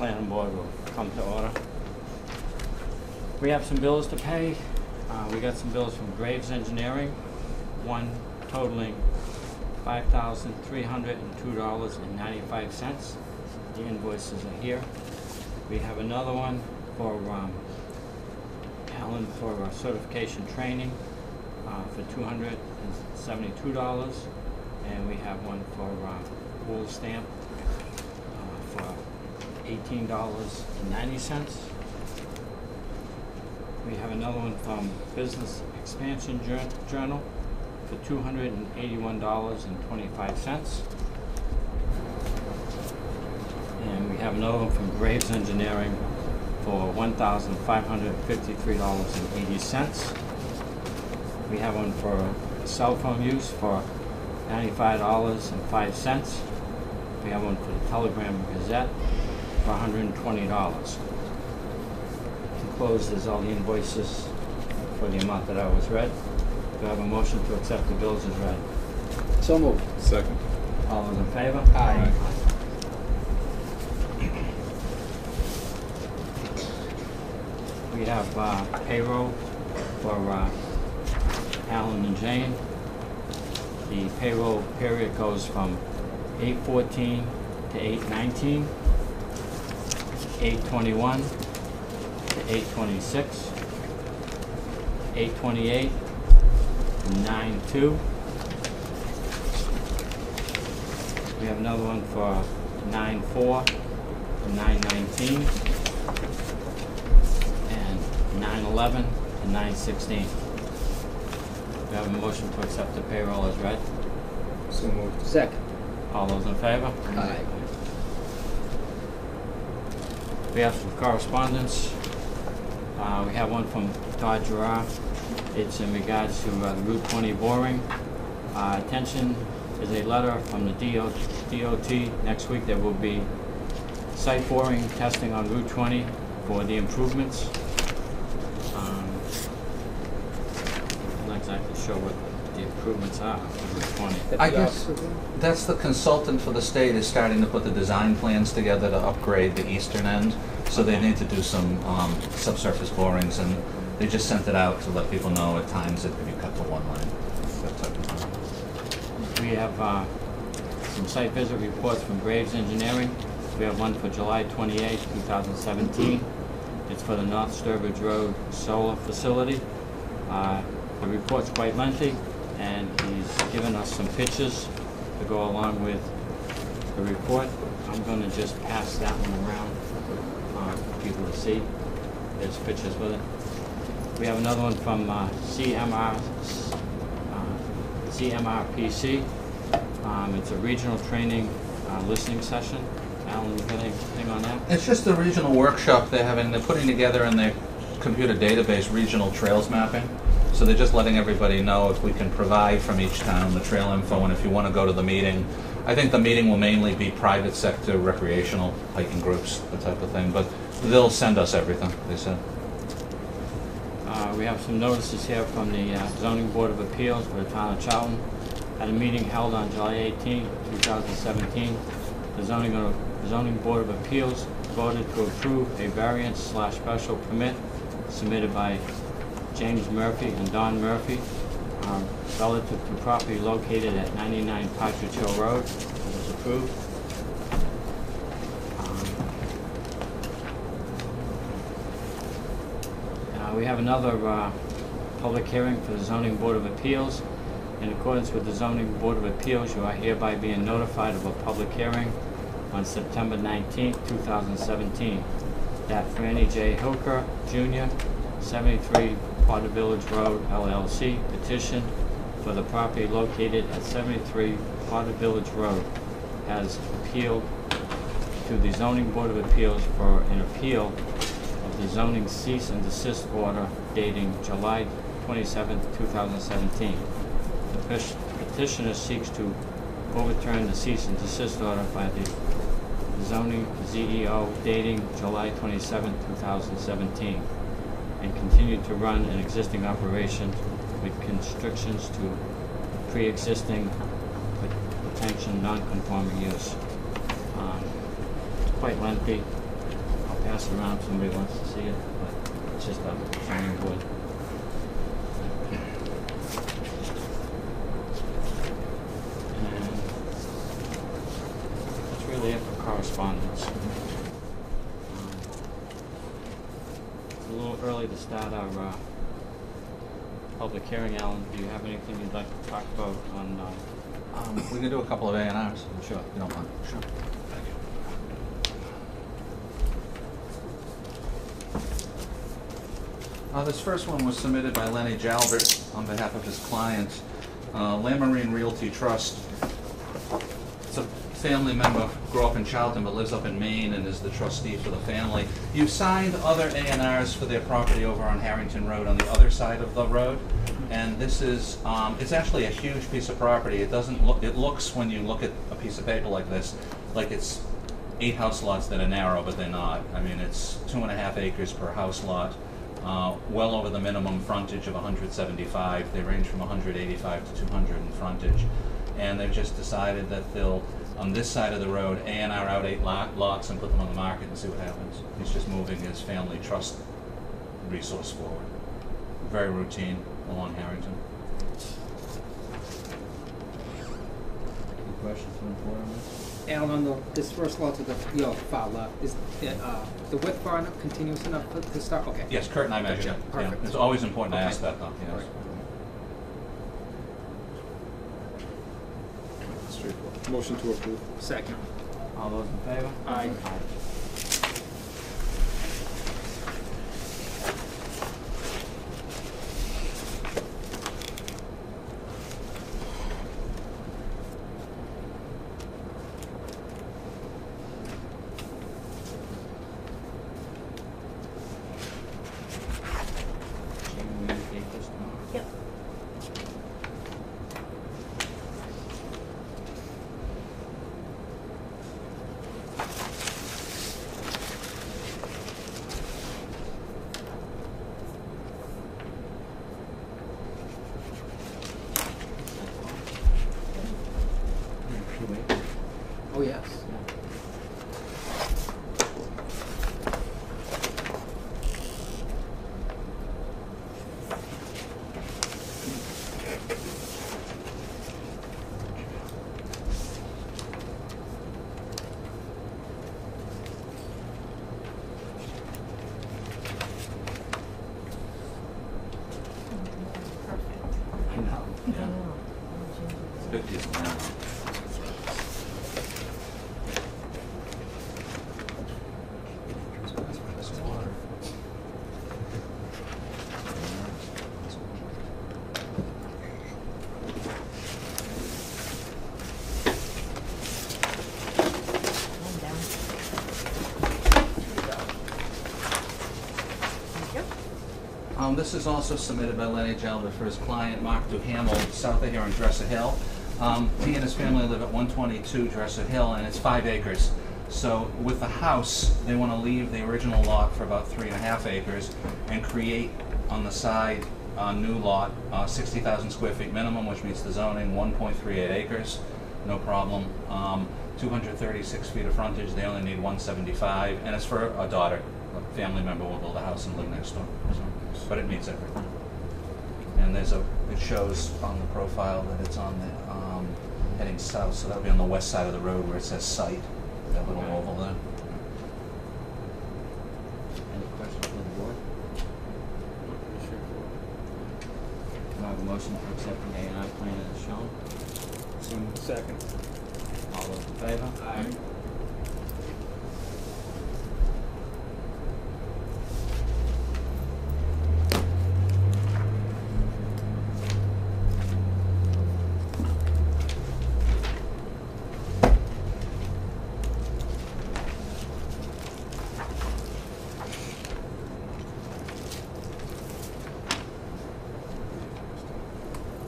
planning board will come to order. We have some bills to pay. We got some bills from Graves Engineering, one totaling $5,302.95. The invoices are here. We have another one for Alan for certification training for $272, and we have one for wool stamp for $18.90. We have another one from Business Expansion Journal for $281.25. And we have another one from Graves Engineering for $1,553.80. We have one for cell phone use for $95.05. We have one for the Telegram Gazette for $120. Enclosed is all the invoices for the amount that I was read. Do I have a motion to accept the bills as read? So moved. Second. All those in favor? Aye. We have payroll for Alan and Jane. The payroll period goes from 8/14 to 8/19, 8/21 to 8/26, 8/28, 9/2. We have another one for 9/4 to 9/19. 9/11 and 9/16. We have a motion to accept the payroll as read. So moved. Second. All those in favor? Aye. We have some correspondence. We have one from Todd Gerard. It's in regards to the Route 20 boring. Attention is a letter from the DOT. Next week there will be site boring testing on Route 20 for the improvements. I'm not exactly sure what the improvements are on Route 20. I guess that's the consultant for the state is starting to put the design plans together to upgrade the eastern end. So they need to do some subsurface borings, and they just sent it out to let people know at times it could be cut to one lane. That type of thing. We have some site visit reports from Graves Engineering. We have one for July 28, 2017. It's for the North Sturbridge Road Solar Facility. The report's quite lengthy, and he's given us some pictures to go along with the report. I'm going to just pass that one around for people to see. There's pictures with it. We have another one from CMRPC. It's a regional training listening session. Alan, you got anything on that? It's just a regional workshop they're having. They're putting together in their computer database regional trails mapping. So they're just letting everybody know if we can provide from each town the trail info, and if you want to go to the meeting. I think the meeting will mainly be private sector, recreational, hiking groups, that type of thing, but they'll send us everything, they said. We have some notices here from the Zoning Board of Appeals for the Town of Charlton. At a meeting held on July 18, 2017, the Zoning Board of Appeals voted to approve a variance/special permit submitted by James Murphy and Don Murphy relative to property located at 99 Partridge Hill Road. It was approved. We have another public hearing for the Zoning Board of Appeals. In accordance with the Zoning Board of Appeals, you are hereby being notified of a public hearing on September 19, 2017, that Franny J. Hilker, Jr., 73 Potter Village Road, LLC, petition for the property located at 73 Potter Village Road has appealed to the Zoning Board of Appeals for an appeal of the zoning cease and desist order dating July 27, 2017. The petitioner seeks to overturn the cease and desist order by the zoning ZEO dating July 27, 2017, and continue to run an existing operation with constrictions to pre-existing potential non-conforming use. It's quite lengthy. pass it around if somebody wants to see it, but it's just a zoning board. And that's really it for correspondence. It's a little early to start our public hearing. Alan, do you have anything you'd like to talk about on? We can do a couple of A&Rs. Sure. If you don't mind. Sure. Thank you. This first one was submitted by Lenny Jalbert on behalf of his client, Lamarine Realty Trust. It's a family member, grew up in Charlton but lives up in Maine and is the trustee for the family. You've signed other A&Rs for their property over on Harrington Road on the other side of the road. And this is, it's actually a huge piece of property. It doesn't look, it looks when you look at a piece of paper like this, like it's 8 house lots that are narrow, but they're not. I mean, it's 2.5 acres per house lot, well over the minimum frontage of 175. They range from 185 to 200 in frontage. And they've just decided that they'll, on this side of the road, A&R out 8 lots and put them on the market and see what happens. He's just moving his family trust resource forward. Very routine along Harrington. Any questions from the board on this? Alan, on this first lot to your far left, is the width far enough, continuous enough to start? Okay. Yes, Kurt and I measured it. Gotcha. Perfect. Yeah. It's always important to Okay. ask that, though. Yes. Right. Straightforward. Motion to approve. Second. All those in favor? Aye. Can we indicate this tomorrow? Yep. Oh, yes. I know. Yeah. 50 is the minimum. One down. Thank you. This is also submitted by Lenny Jalbert for his client, Mark Duhamel, south of here on Dresser Hill. He and his family live at 122 Dresser Hill, and it's 5 acres. So with the house, they want to leave the original lot for about 3.5 acres and create on the side a new lot, 60,000 square feet minimum, which meets the zoning, 1.38 acres, no problem. 236 feet of frontage, they only need 175, and it's for a daughter. A family member will build a house and live next door, so, but it meets everything. And there's it shows on the profile that it's on the, heading south, so that'll be on the west side of the road where it says site, that little Okay. oval there. Any questions from the board? Can I have a motion to accept the A&R plan as shown? Second. All those in favor? Aye.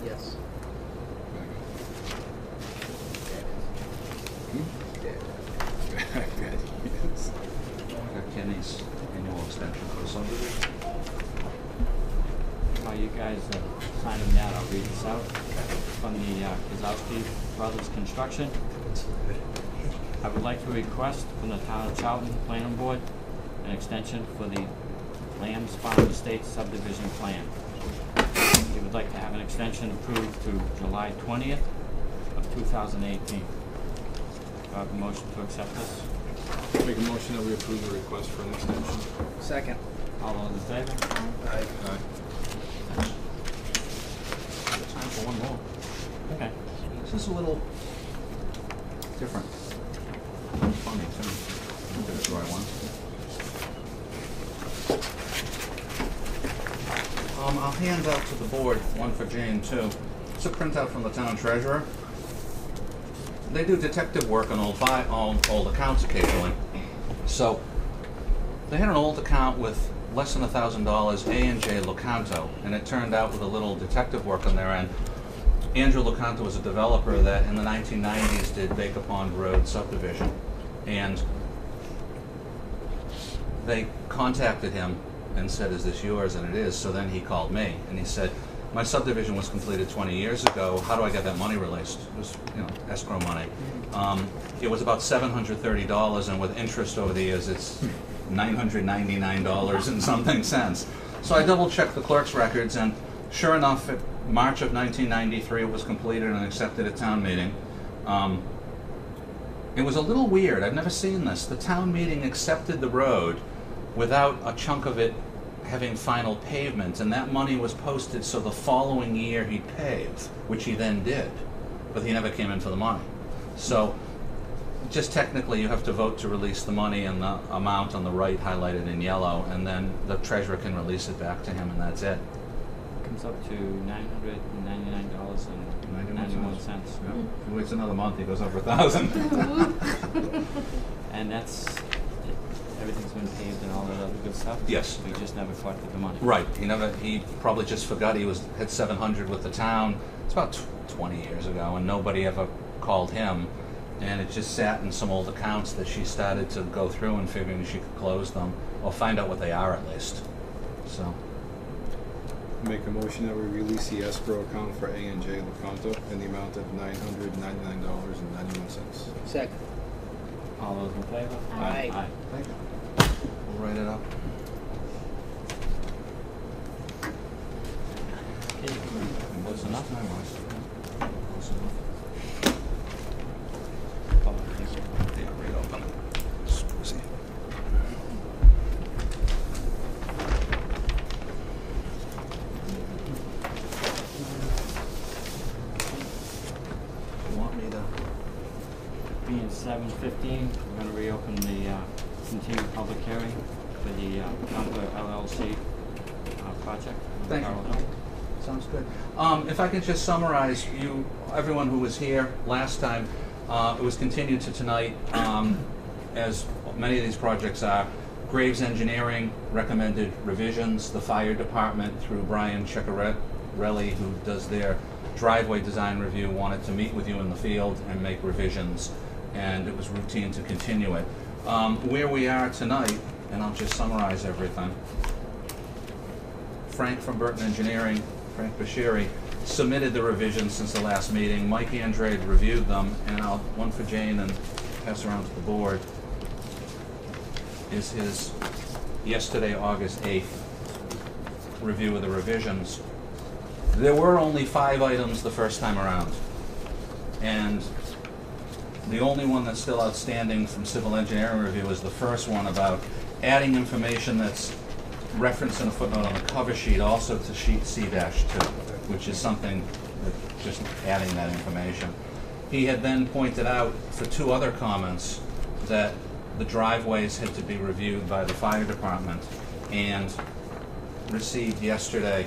Yes. We got Kenny's annual extension for the subdivision. While you guys are signing that, I'll read this out from the Kozowski Brothers Construction. I would like to request from the Town of Charlton Planning Board an extension for the Lamb's Farm Estates subdivision plan. He would like to have an extension approved to July 20th of 2018. Do I have a motion to accept this? Make a motion that we approve the request for an extension. Second. All those in favor? Aye. Aye. Time for one more. Okay. This is a little different. Funny, too. Look at the right one. I'll hand out to the board one for Jane, too. It's a printout from the town treasurer. They do detective work on old accounts occasionally. So they had an old account with less than $1,000, A&J Locanto, and it turned out with a little detective work on their end. Andrew Locanto was a developer that in the 1990s did Baker Pond Road subdivision, and they contacted him and said, "Is this yours?" And it is. So then he called me and he said, "My subdivision was completed 20 years ago. How do I get that money released?" It was, escrow money. It was about $730, and with interest over the years, it's $999 and something cents. So I double-checked the clerk's records, and sure enough, in March of 1993, it was completed and accepted at town meeting. It was a little weird. I've never seen this. The town meeting accepted the road without a chunk of it having final pavement, and that money was posted so the following year he'd pave, which he then did, but he never came in for the money. So just technically you have to vote to release the money and the amount on the right highlighted in yellow, and then the treasurer can release it back to him, and that's it. Comes up to $999.91. Yeah. If he waits another month, he goes over 1,000. And that's, everything's been paved and all that other good stuff? Yes. We just never collected the money. Right. He probably just forgot he had 700 with the town. It's about 20 years ago, and nobody ever called him. And it just sat in some old accounts that she started to go through and figuring she could close them, or find out what they are at least. So, Make a motion that we release the escrow account for A&J Locanto in the amount of $999.91. Second. All those in favor? Aye. thank you. We'll write it up. Okay. Close enough, time-wise. Close enough. Oh, thank you. Yeah, right open it. Squeezy. You want me to? Being 7:15, we're going to reopen the continued public hearing for the Tumblr LLC project. Thank you. Carroll Hill. Sounds good. If I could just summarize, everyone who was here last time, it was continued to tonight, as many of these projects are. Graves Engineering recommended revisions. The fire department, through Brian Ceccarelli, who does their driveway design review, wanted to meet with you in the field and make revisions, and it was routine to continue it. Where we are tonight, and I'll just summarize everything. Frank from Burton Engineering, Frank Bashiri, submitted the revisions since the last meeting. Mike Andrade reviewed them, and one for Jane and pass around to the board, is his yesterday, August 8th, review of the revisions. There were only 5 items the first time around, and the only one that's still outstanding from civil engineering review is the first one about adding information that's referenced in a footnote on the cover sheet also to sheet C-2, which is something that just adding that information. He had then pointed out for 2 other comments that the driveways had to be reviewed by the fire department, and received yesterday,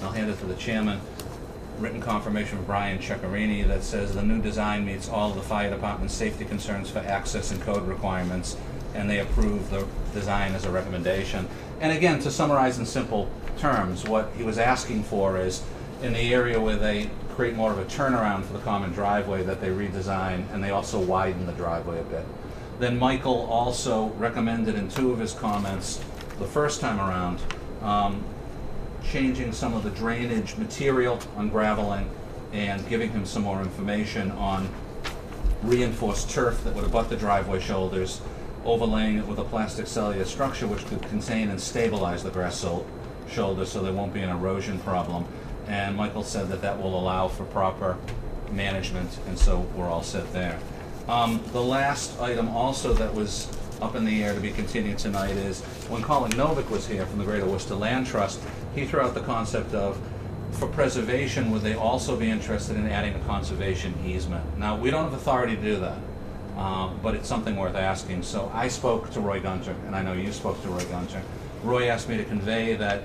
I'll hand it to the chairman, written confirmation from Brian Ceccarini that says the new design meets all of the fire department's safety concerns for access and code requirements, and they approve the design as a recommendation. And again, to summarize in simple terms, what he was asking for is, in the area where they create more of a turnaround for the common driveway, that they redesign, and they also widen the driveway a bit. Then Michael also recommended in 2 of his comments the first time around, changing some of the drainage material on graveling and giving him some more information on reinforced turf that would abut the driveway shoulders, overlaying it with a plastic cellular structure which could contain and stabilize the grass shoulder so there won't be an erosion problem. And Michael said that that will allow for proper management, and so we're all set there. The last item also that was up in the air to be continued tonight is when Colin Novick was here from the Greater Worcester Land Trust, he threw out the concept of, for preservation, would they also be interested in adding a conservation easement? Now, we don't have authority to do that, but it's something worth asking. So I spoke to Roy Gunter, and I know you spoke to Roy Gunter. Roy asked me to convey that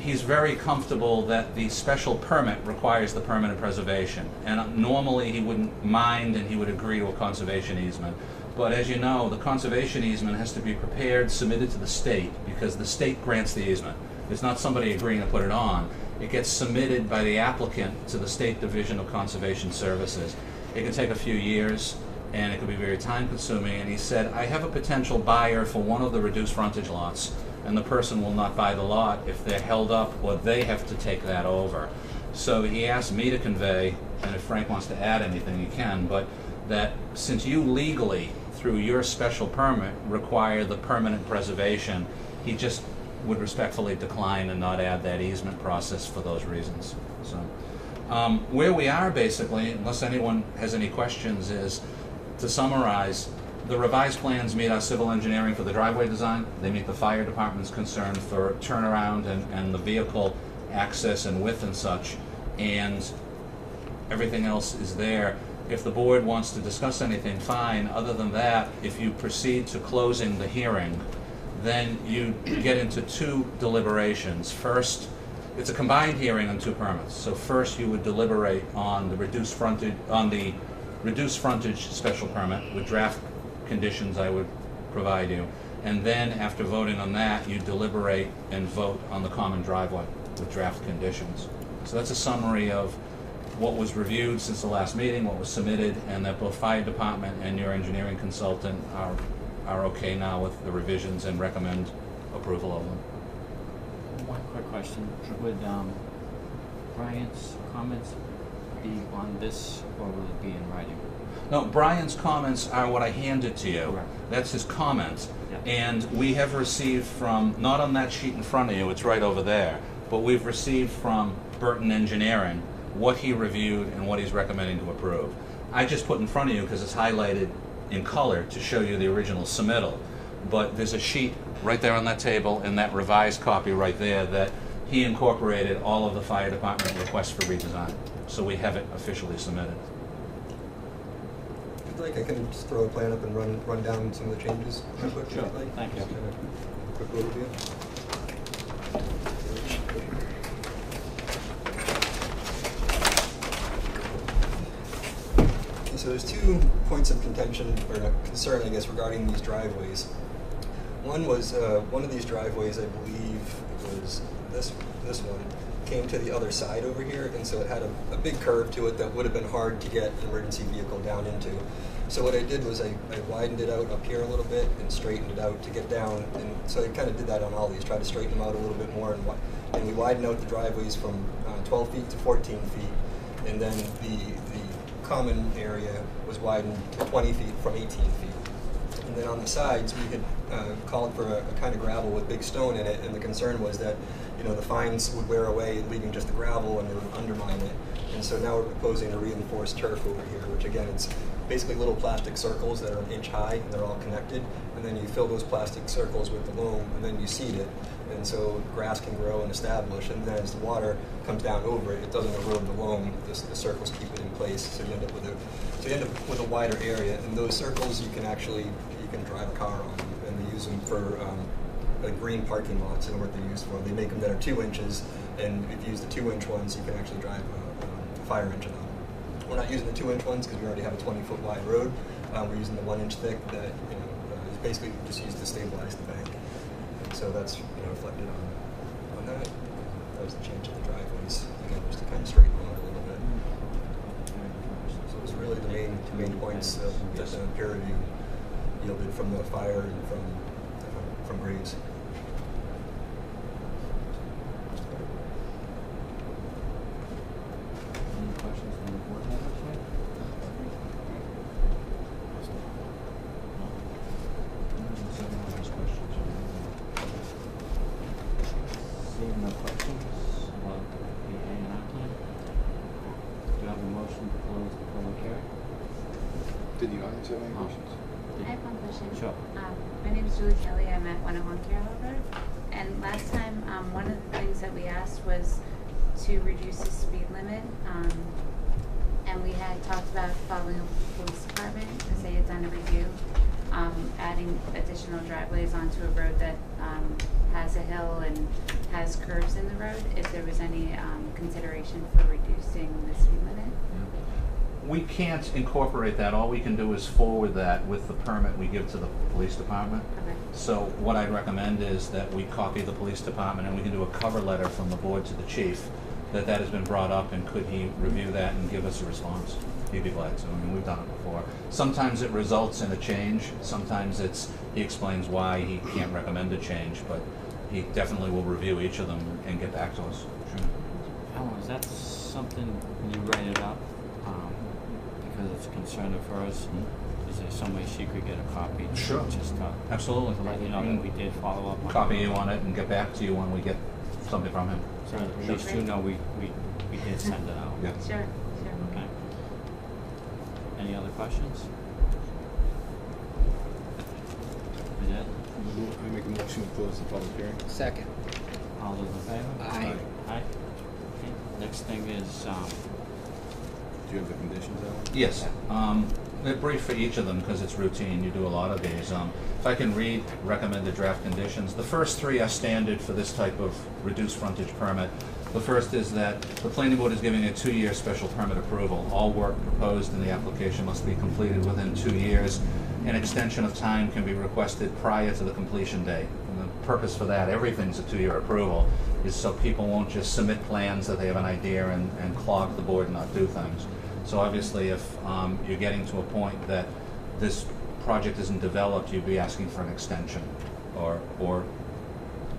he's very comfortable that the special permit requires the permanent preservation. And normally he wouldn't mind and he would agree to a conservation easement. But as you know, the conservation easement has to be prepared, submitted to the state, because the state grants the easement. It's not somebody agreeing to put it on. It gets submitted by the applicant to the State Division of Conservation Services. It can take a few years, and it can be very time consuming. And he said, I have a potential buyer for one of the reduced frontage lots, and the person will not buy the lot if they're held up or they have to take that over. So he asked me to convey, and if Frank wants to add anything, he can, but that since you legally, through your special permit, require the permanent preservation, he just would respectfully decline and not add that easement process for those reasons. So where we are basically, unless anyone has any questions, is to summarize, the revised plans meet our civil engineering for the driveway design. They meet the fire department's concern for turnaround and the vehicle access and width and such, and everything else is there. If the board wants to discuss anything, fine. Other than that, if you proceed to closing the hearing, then you get into two deliberations. First, it's a combined hearing on two permits. So first you would deliberate on the reduced frontage, special permit with draft conditions I would provide you. And then after voting on that, you deliberate and vote on the common driveway with draft conditions. So that's a summary of what was reviewed since the last meeting, what was submitted, and that both fire department and your engineering consultant are okay now with the revisions and recommend approval of them. One quick question. Would Brian's comments be on this, or will it be in writing? No, Brian's comments are what I handed to you. Correct. That's his comments. Yeah. And we have received from, not on that sheet in front of you, it's right over there, but we've received from Burton Engineering what he reviewed and what he's recommending to approve. I just put in front of you because it's highlighted in color to show you the original submittal. But there's a sheet right there on that table and that revised copy right there that he incorporated all of the fire department requests for redesign. So we have it officially submitted. If you'd like, I can just throw a plan up and run down some of the changes real quick. Sure. If you'd like. Thank you. Just kind of quick overview. So there's 2 points of contention, or concern, I guess, regarding these driveways. One was, one of these driveways, I believe it was this one, came to the other side over here, and so it had a big curve to it that would have been hard to get an emergency vehicle down into. So what I did was I widened it out up here a little bit and straightened it out to get down, and so I kind of did that on all these, tried to straighten them out a little bit more, and we widened out the driveways from 12 feet to 14 feet, and then the common area was widened to 20 feet from 18 feet. And then on the sides, we had called for a kind of gravel with big stone in it, and the concern was that, you know, the fines would wear away, leaving just the gravel, and it would undermine it. And so now we're proposing a reinforced turf over here, which again, it's basically little plastic circles that are an inch high, and they're all connected. And then you fill those plastic circles with the loam, and then you seed it. And so grass can grow and establish, and then as the water comes down over it, it doesn't erode the loam. The circles keep it in place, so you end up with a wider area. And those circles you can drive a car on, and they use them for green parking lots, and what they're used for. They make them that are 2 inches, and if you use the 2-inch ones, you can actually drive a fire engine on them. We're not using the 2-inch ones because we already have a 20-foot wide road. We're using the 1-inch thick that is basically just used to stabilize the bank. So that's reflected on that. That was the change of the driveways. Again, just to kind of straighten them out a little bit. So it was really the main points that the peer review yielded from the fire and from grades. Any questions from the board members here? Did the audience have any Oh. questions? I have one question. Sure. My name is Julie Kelly. I'm at 101 Carroll Road. And last time, one of the things that we asked was to reduce the speed limit. And we had talked about following up with the police department because they had done a review, adding additional driveways onto a road that has a hill and has curves in the road. If there was any consideration for reducing the speed limit. We can't incorporate that. All we can do is forward that with the permit we give to the police department. Okay. So what I'd recommend is that we copy the police department and we can do a cover letter from the board to the chief that has been brought up, and could he review that and give us a response? He'd be glad to. I mean, we've done it before. Sometimes it results in a change. Sometimes he explains why he can't recommend a change, but he definitely will review each of them and get back to us. Sure. Alan, is that something you write it up, because it's a concern of hers? Is there some way she could get a copy? Sure. Just Absolutely. to let you know that we did follow up on it. Copy you on it and get back to you when we get something from him. So at least you know we did send it out. Yeah. Sure. Okay. Any other questions? Is it? I make a motion to close the public hearing. Second. All those in favor? Aye. Aye. Okay. Next thing is, Do you have the conditions, Alan? Yes. They're brief for each of them because it's routine. You do a lot of these. If I can read recommended draft conditions, the first three are standard for this type of reduced frontage permit. The first is that the planning board is giving a 2-year special permit approval. All work proposed in the application must be completed within 2 years. An extension of time can be requested prior to the completion date. And the purpose for that, everything's a 2-year approval, is so people won't just submit plans that they have an idea and clog the board and not do things. So obviously, if you're getting to a point that this project isn't developed, you'd be asking for an extension or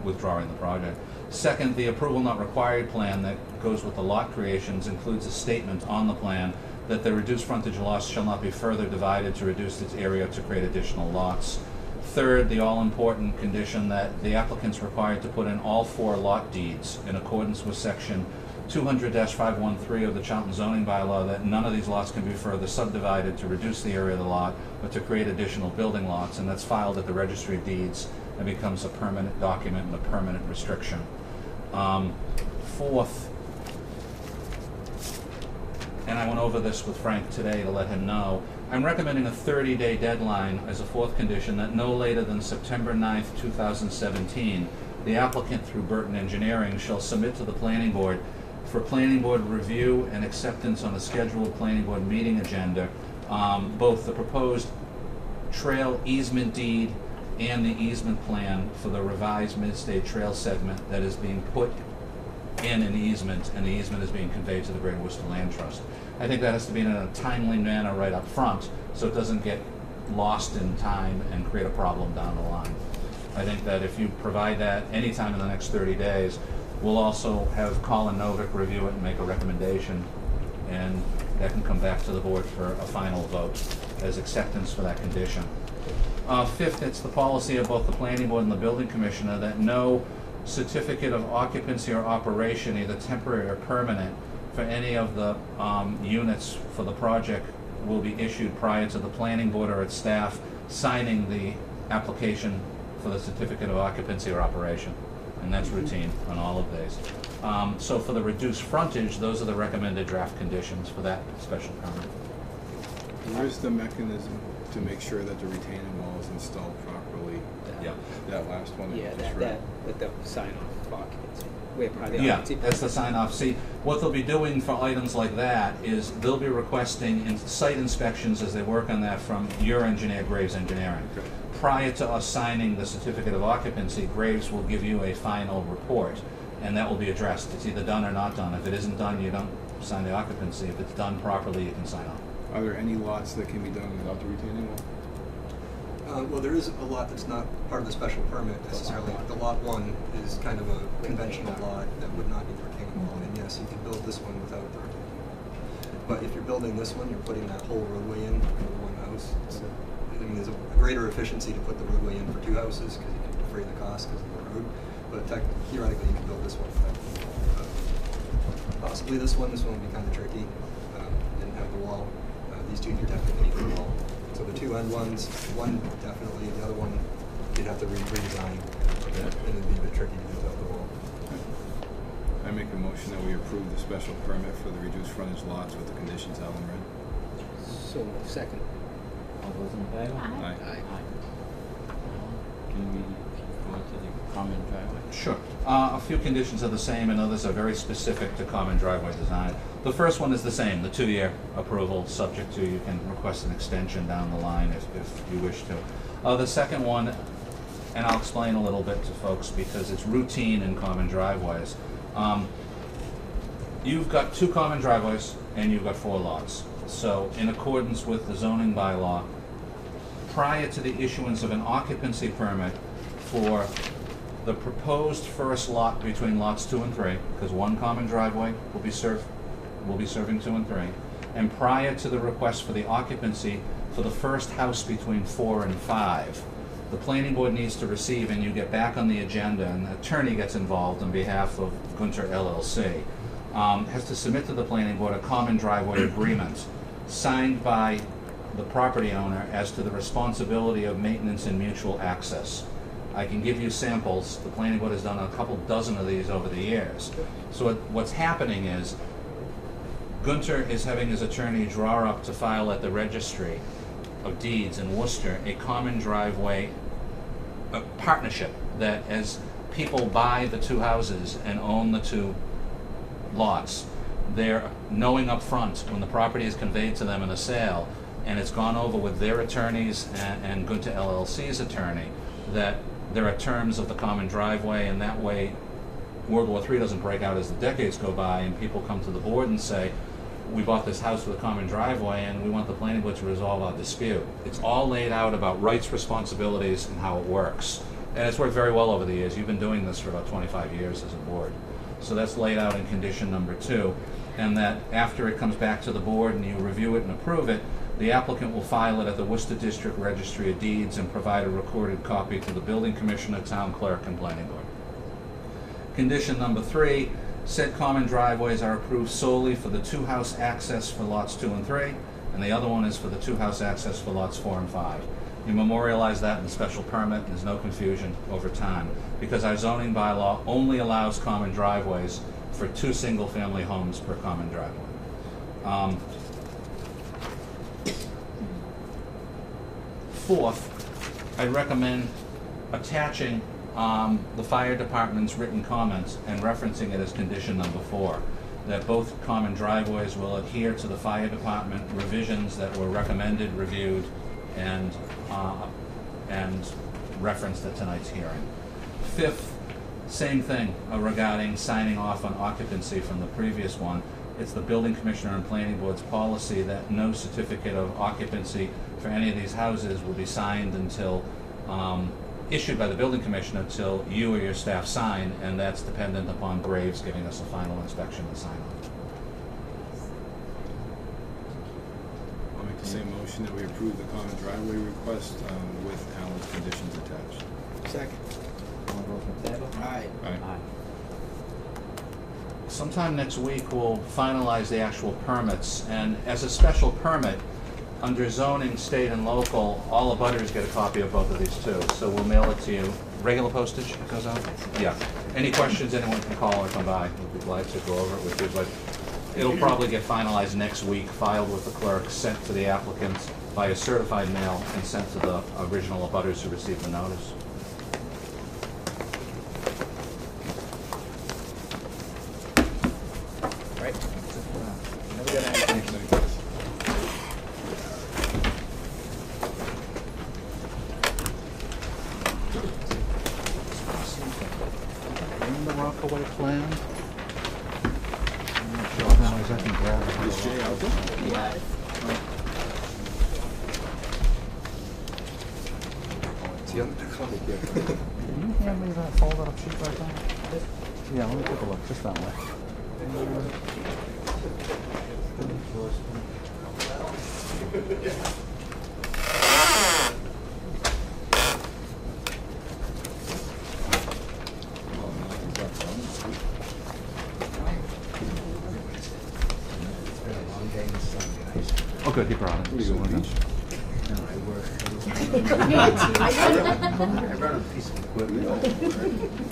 withdrawing the project. Second, the approval not required plan that goes with the lot creations includes a statement on the plan that the reduced frontage lots shall not be further divided to reduce its area to create additional lots. Third, the all-important condition that the applicant's required to put in all 4 lot deeds in accordance with section 200-513 of the Charlton zoning bylaw, that none of these lots can be further subdivided to reduce the area of the lot or to create additional building lots, and that's filed at the registry of deeds and becomes a permanent document and a permanent restriction. Fourth, and I went over this with Frank today to let him know, I'm recommending a 30-day deadline as a fourth condition, that no later than September 9th, 2017, the applicant through Burton Engineering shall submit to the planning board for planning board review and acceptance on a scheduled planning board meeting agenda, both the proposed trail easement deed and the easement plan for the revised mid-state trail segment that is being put in an easement, and the easement is being conveyed to the Greater Worcester Land Trust. I think that has to be in a timely manner right up front, so it doesn't get lost in time and create a problem down the line. I think that if you provide that anytime in the next 30 days, we'll also have Colin Novick review it and make a recommendation, and that can come back to the board for a final vote as acceptance for that condition. Fifth, it's the policy of both the planning board and the building commissioner that no certificate of occupancy or operation, either temporary or permanent, for any of the units for the project will be issued prior to the planning board or its staff signing the application for the certificate of occupancy or operation. And that's routine on all of these. So for the reduced frontage, those are the recommended draft conditions for that special permit. Where's the mechanism to make sure that the retaining wall is installed properly? Yeah. That last one that Yeah, you just that read. with the sign off of occupancy. Wait, part of the Yeah, occupancy. that's the sign off. See, what they'll be doing for items like that is they'll be requesting site inspections as they work on that from your engineer, Graves Engineering. Okay. Prior to us signing the certificate of occupancy, Graves will give you a final report, and that will be addressed. It's either done or not done. If it isn't done, you don't sign the occupancy. If it's done properly, you can sign off. Are there any lots that can be done without the retaining wall? Well, there is a lot that's not part of the special permit necessarily. The lot 1 is kind of a conventional lot that would not need the retaining wall, and yes, you can build this one without the retaining wall. But if you're building this one, you're putting that whole roadway in for one house. I mean, there's a greater efficiency to put the roadway in for 2 houses because you can defray the cost because of the road. But theoretically, you can build this one without possibly this one. This one would be kind of tricky. Didn't have the wall. These two, you definitely need the wall. two end ones. One definitely, the other one you'd have to redesign a bit, and it'd be a bit tricky to do without the wall. I make a motion that we approve the special permit for the reduced frontage lots with the conditions outlined in red. So, second. All those in favor? Aye. Aye. Can we go to the common driveway? Sure. A few conditions are the same, and others are very specific to common driveway design. The first one is the same, the 2-year approval, subject to you can request an extension down the line if you wish to. The second one, and I'll explain a little bit to folks because it's routine in common driveways. You've got 2 common driveways and you've got 4 lots. So in accordance with the zoning bylaw, prior to the issuance of an occupancy permit for the proposed first lot between lots 2 and 3, because 1 common driveway will be serving 2 and 3, and prior to the request for the occupancy for the first house between 4 and 5, the planning board needs to receive, and you get back on the agenda, and the attorney gets involved on behalf of Gunter LLC, has to submit to the planning board a common driveway agreement signed by the property owner as to the responsibility of maintenance and mutual access. I can give you samples. The planning board has done a couple dozen of these over the years. So what's happening is Gunter is having his attorney draw up to file at the registry of deeds in Worcester a common driveway a partnership that as people buy the 2 houses and own the 2 lots, they're knowing up front when the property is conveyed to them in a sale and it's gone over with their attorneys and Gunter LLC's attorney that there are terms of the common driveway, and that way World War III doesn't break out as the decades go by and people come to the board and say, we bought this house with a common driveway and we want the planning board to resolve our dispute. It's all laid out about rights, responsibilities, and how it works. And it's worked very well over the years. You've been doing this for about 25 years as a board. So that's laid out in condition number 2. And that after it comes back to the board and you review it and approve it, the applicant will file it at the Worcester District Registry of Deeds and provide a recorded copy to the building commissioner, town clerk, and planning board. Condition number 3, said common driveways are approved solely for the 2-house access for lots 2 and 3, and the other one is for the 2-house access for lots 4 and 5. You memorialize that in the special permit, and there's no confusion over time, because our zoning bylaw only allows common driveways for 2 single-family homes per common driveway. Fourth, I recommend attaching the fire department's written comments and referencing it as condition number 4, that both common driveways will adhere to the fire department revisions that were recommended, reviewed, and referenced at tonight's hearing. Fifth, same thing regarding signing off on occupancy from the previous one. It's the building commissioner and planning board's policy that no certificate of occupancy for any of these houses will be signed until issued by the building commissioner until you or your staff sign, and that's dependent upon Graves giving us a final inspection and sign off. I'll make the same motion that we approve the common driveway request with Alan's conditions attached. Second. All those in favor? Aye. Aye. Sometime next week, we'll finalize the actual permits, and as a special permit, under zoning, state and local, all abutters get a copy of both of these too, so we'll mail it to you. Regular postage goes out? Yeah. Any questions, anyone can call or come by. We'd be glad to go over it with you, but it'll probably get finalized next week, filed with the clerk, sent to the applicants by a certified mail, and sent to the original abutters who received the notice. Right. Have a good night. Thanks. The Rockaway plan. I'm not sure how I can grab it. Is Jay out there? Yeah. Is he on the copy? Can you hand me that folded up sheet right there? Yeah, let me take a look, just that way. Oh, good, he brought it. We go to the beach. No, I work. I run a piece of equipment.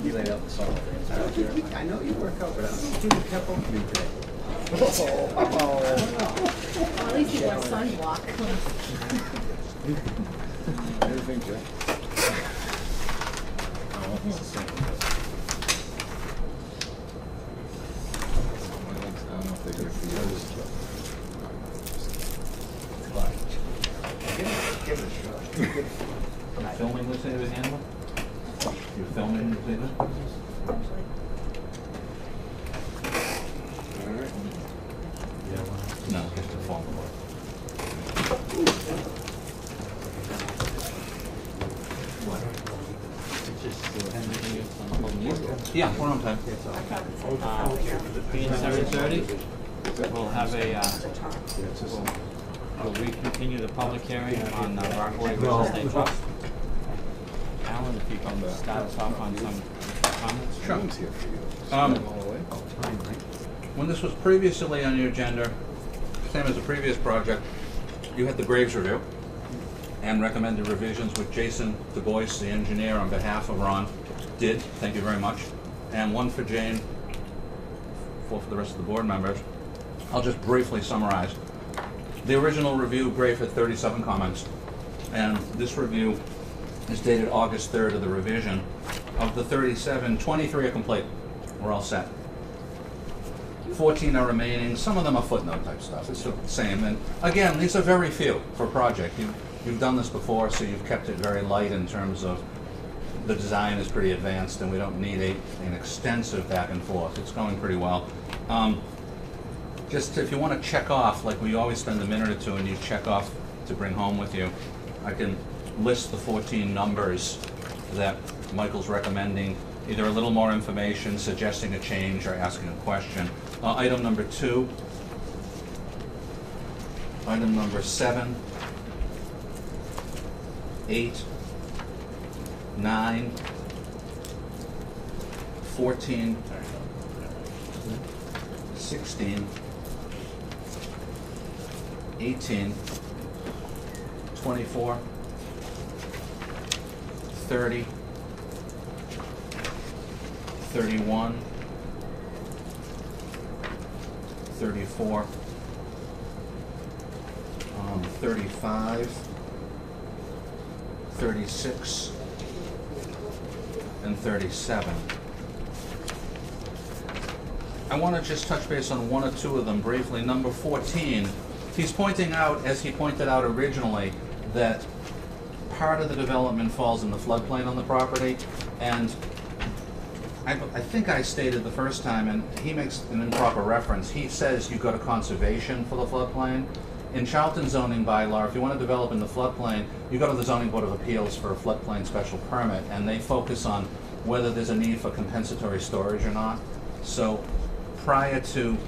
You laid out the salt. I know you work out, but I'm careful for me today. Well, at least you wore sunblock. Anything, Jeff? Oh, it's the same. I don't know if they're good for you. Give it a shot. Filming this, David Handler? You're filming this, David? All right. No, just the phone. Yeah, we're on time. Being 7:30, we'll have we'll recontinue the public hearing on Rockaway Real Estate Trust. Alan, if you can start us off on some comments? Sure. One's here for you. Um, Send them all away. When this was previously on your agenda, same as the previous project, you had the Graves review and recommended revisions, which Jason Du Bois, the engineer, on behalf of Ron, did. Thank you very much. And one for Jane, four for the rest of the board members. I'll just briefly summarize. The original review, Grave had 37 comments, and this review is dated August 3rd of the revision. Of the 37, 23 are complete. We're all set. 14 are remaining. Some of them are footnote type stuff. It's the same. And again, these are very few for a project. You've done this before, so you've kept it very light in terms of the design is pretty advanced, and we don't need an extensive back and forth. It's going pretty well. Just if you want to check off, like we always spend a minute or two and you check off to bring home with you, I can list the 14 numbers that Michael's recommending, either a little more information, suggesting a change, or asking a question. Item number 2, item number 7, 8, 9, 14, 16, 18, 24, 30, 31, 34, 35, 36, and 37. I want to just touch base on one or two of them briefly. Number 14, he's pointing out, as he pointed out originally, that part of the development falls in the floodplain on the property, and I think I stated the first time, and he makes an improper reference. He says you go to conservation for the floodplain. In Charlton zoning bylaw, if you want to develop in the floodplain, you go to the Zoning Board of Appeals for a floodplain special permit, and they focus on whether there's a need for compensatory storage or not. So prior to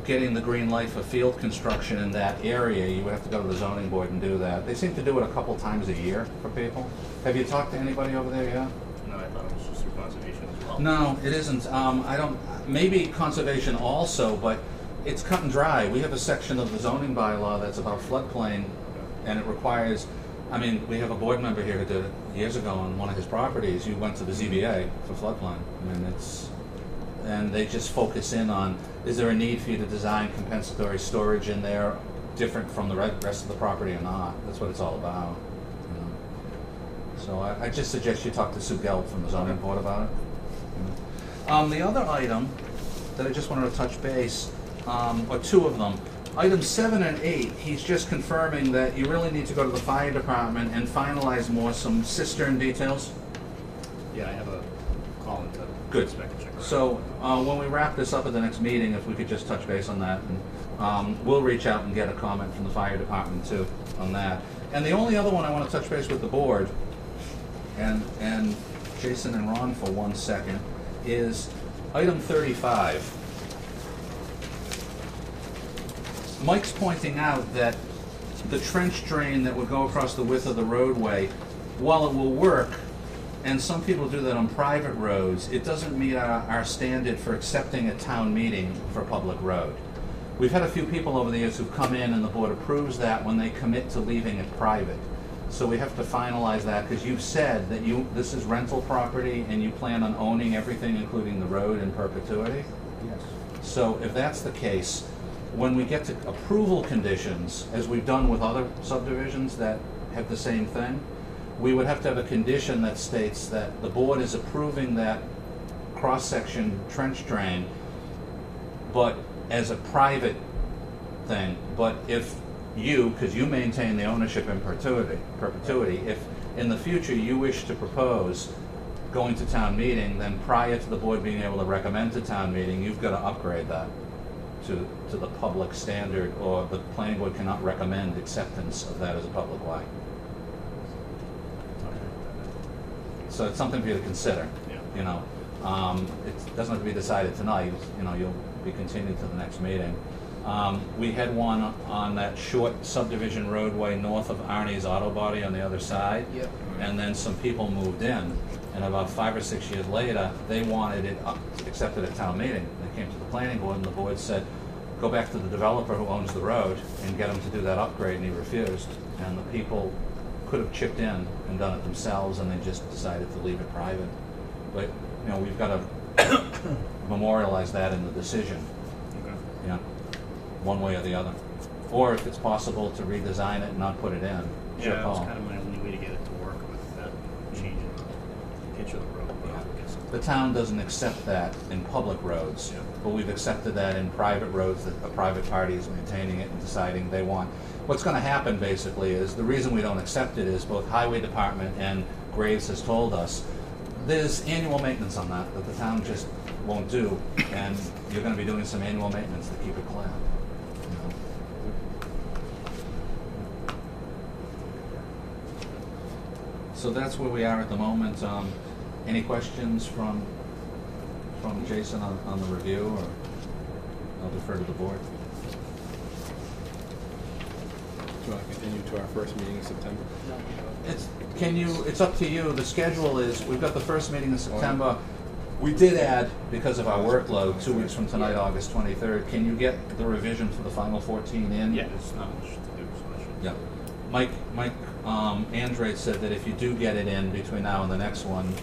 getting the green light for field construction in that area, you would have to go to the zoning board and do that. They seem to do it a couple times a year for people. Have you talked to anybody over there yet? No, I thought it was just through conservation as well. No, it isn't. I don't, maybe conservation also, but it's cut and dry. We have a section of the zoning bylaw that's about floodplain, and it requires, I mean, we have a board member here who did it years ago on one of his properties. You went to the ZBA for floodplain. I mean, and they just focus in on, is there a need for you to design compensatory storage in there different from the rest of the property or not? That's what it's all about. You know? So I just suggest you talk to Sue Gelb from the zoning board about it. You know? The other item that I just wanted to touch base, or two of them. Items 7 and 8, he's just confirming that you really need to go to the fire department and finalize some cistern details. Yeah, I have a call into Good. inspector check. So when we wrap this up at the next meeting, if we could just touch base on that, and we'll reach out and get a comment from the fire department too on that. And the only other one I want to touch base with the board, and Jason and Ron for 1 second, is item 35. Mike's pointing out that the trench drain that would go across the width of the roadway, while it will work, and some people do that on private roads, it doesn't meet our standard for accepting a town meeting for public road. We've had a few people over the years who've come in and the board approves that when they commit to leaving it private. So we have to finalize that, because you've said that this is rental property and you plan on owning everything, including the road, in perpetuity? Yes. So if that's the case, when we get to approval conditions, as we've done with other subdivisions that have the same thing, we would have to have a condition that states that the board is approving that cross-section trench drain, but as a private thing. But if you, because you maintain the ownership in perpetuity, if in the future you wish to propose going to town meeting, then prior to the board being able to recommend to town meeting, you've got to upgrade that to the public standard, or the planning board cannot recommend acceptance of that as a public way. So it's something for you to consider. Yeah. You know, it doesn't have to be decided tonight. You know, you'll be continued to the next meeting. We had one on that short subdivision roadway north of Arnie's Auto Body on the other side. Yep. And then some people moved in, and about 5 or 6 years later, they wanted it accepted at town meeting. They came to the planning board, and the board said, go back to the developer who owns the road and get him to do that upgrade, and he refused. And the people could have chipped in and done it themselves, and they just decided to leave it private. But, you know, we've got to memorialize that in the decision, Okay. you know, one way or the other. Or if it's possible to redesign it and not put it in. Sure, Yeah, that was Paul. kind of my only way to get it to work with that change in the pitch of the road. But I guess The town doesn't accept that in public roads, Yeah. but we've accepted that in private roads, that a private party is maintaining it and deciding they want. What's going to happen basically is, the reason we don't accept it is both Highway Department and Graves has told us there's annual maintenance on that the town just won't do, and you're going to be doing some annual maintenance to keep it clean. You know? So that's where we are at the moment. Any questions from Jason on the review, or I'll defer to the board? Do you want to continue to our first meeting in September? It's up to you. The schedule is, we've got the first meeting in September. We did add, because of our workload, 2 weeks from tonight, August 23rd. Can you get the revision for the final 14 in? yeah, there's not much to do, so I should. Yeah. Mike Andrade said that if you do get it in between now and the next one,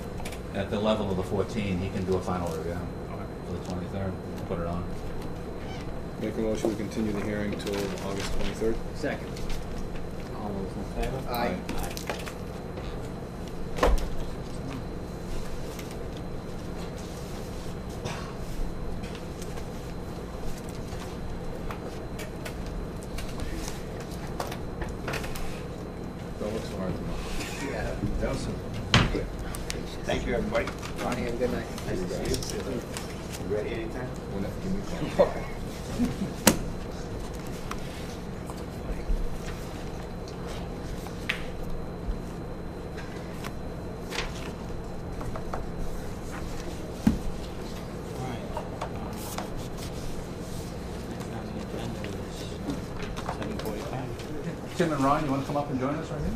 at the level of the 14, he can do a final review Okay. for the 23rd, put it on. Make a motion, we continue the hearing till August 23rd. Second. All those in favor? Aye. Don't look so hard to know. Yeah, that was Thank you, everybody. Ronnie, have a good night. Nice to see you. You ready anytime? Whenever, give me a call. Tim and Ron, you want to come up and join us right here?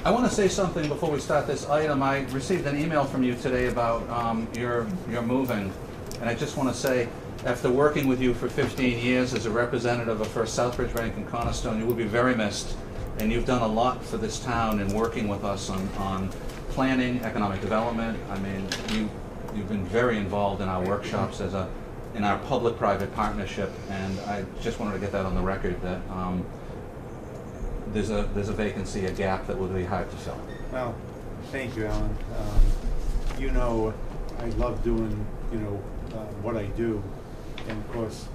I want to say something before we start this item. I received an email from you today about your moving, and I just want to say, after working with you for 15 years as a representative of First Southbridge Bank and Cornerstone, you will be very missed, and you've done a lot for this town in working with us on planning, economic development. I mean, you've been very involved in our workshops in our public-private partnership, and I just wanted to get that on the record that there's a vacancy, a gap that will be hard to fill. Well, thank you, Alan. You know, I love doing, what I do. And of course,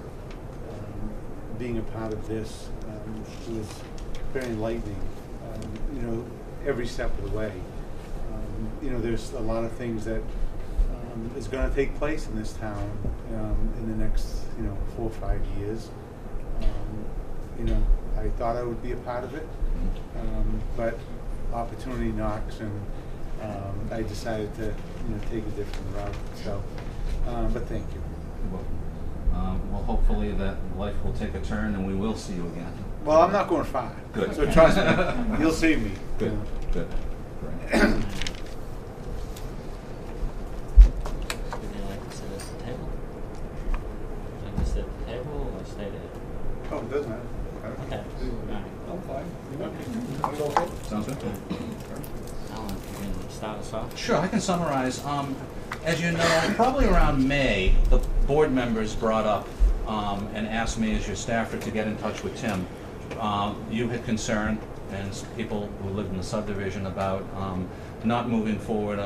being a part of this was very enlightening, every step of the way. There's a lot of things that is going to take place in this town in the next, 4 or 5 years. I thought I would be a part of it, but opportunity knocks, and I decided to, take a different route. So, but thank you. Well, hopefully that life will take a turn and we will see you again. Well, I'm not going far. Good. So trust me, you'll see me. Good, good. Great. Would you like to sit at the table? Like to sit at the table or stay there? Sounds good? Alan, you can start us off? Sure, I can summarize. As you know, probably around May, the board members brought up and asked me as your staffer to get in touch with Tim. You had concern, and people who lived in the subdivision, about not moving forward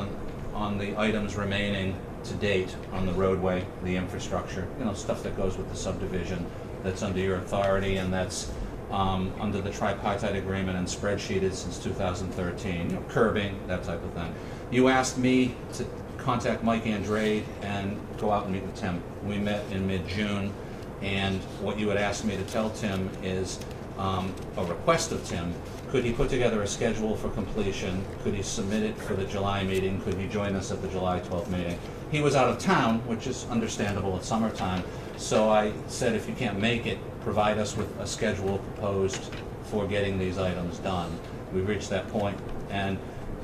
on the items remaining to date on the roadway, the infrastructure, stuff that goes with the subdivision that's under your authority and that's under the tripartite agreement and spreadsheeted since 2013, curbing, that type of thing. You asked me to contact Mike Andrade and go out and meet with Tim. We met in mid-June, and what you had asked me to tell Tim is a request of Tim. Could he put together a schedule for completion? Could he submit it for the July meeting? Could he join us at the July 12th meeting? He was out of town, which is understandable at summertime, so I said, if you can't make it, provide us with a schedule proposed for getting these items done. We reached that point, and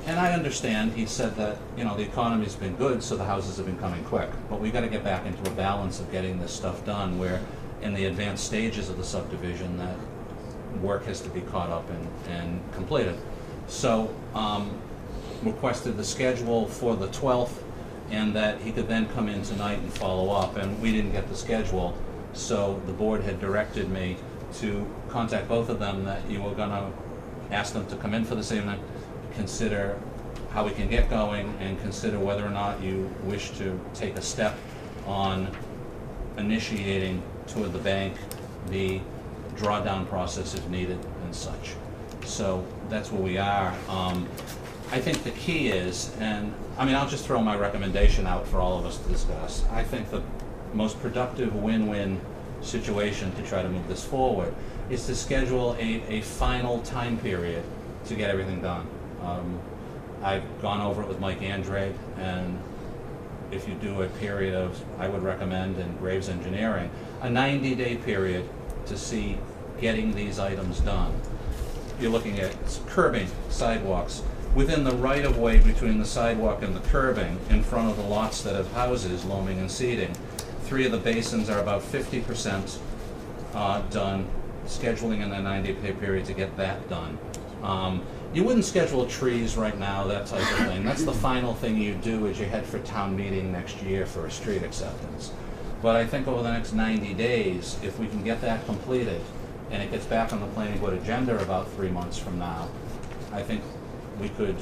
I understand. He said that the economy's been good, so the houses have been coming quick, but we got to get back into a balance of getting this stuff done, where in the advanced stages of the subdivision that work has to be caught up and completed. So requested the schedule for the 12th, and that he could then come in tonight and follow up, and we didn't get the schedule, so the board had directed me to contact both of them, that you were going to ask them to come in for this evening, consider how we can get going, and consider whether or not you wish to take a step on initiating toward the bank the drawdown process if needed and such. So that's where we are. I think the key is, and I'll just throw my recommendation out for all of us to discuss. I think the most productive win-win situation to try to move this forward is to schedule a final time period to get everything done. I've gone over it with Mike Andrade, and if you do a period of, I would recommend in Graves Engineering, a 90-day period to see getting these items done. You're looking at curbing, sidewalks, within the right-of-way between the sidewalk and the curbing, in front of the lots that have houses, loaming and seeding. 3 of the basins are about 50% done, scheduling in a 90-day period to get that done. You wouldn't schedule trees right now, that type of thing. That's the final thing you do as you head for town meeting next year for a street acceptance. But I think over the next 90 days, if we can get that completed, and it gets back on the planning board agenda about 3 months from now, I think we could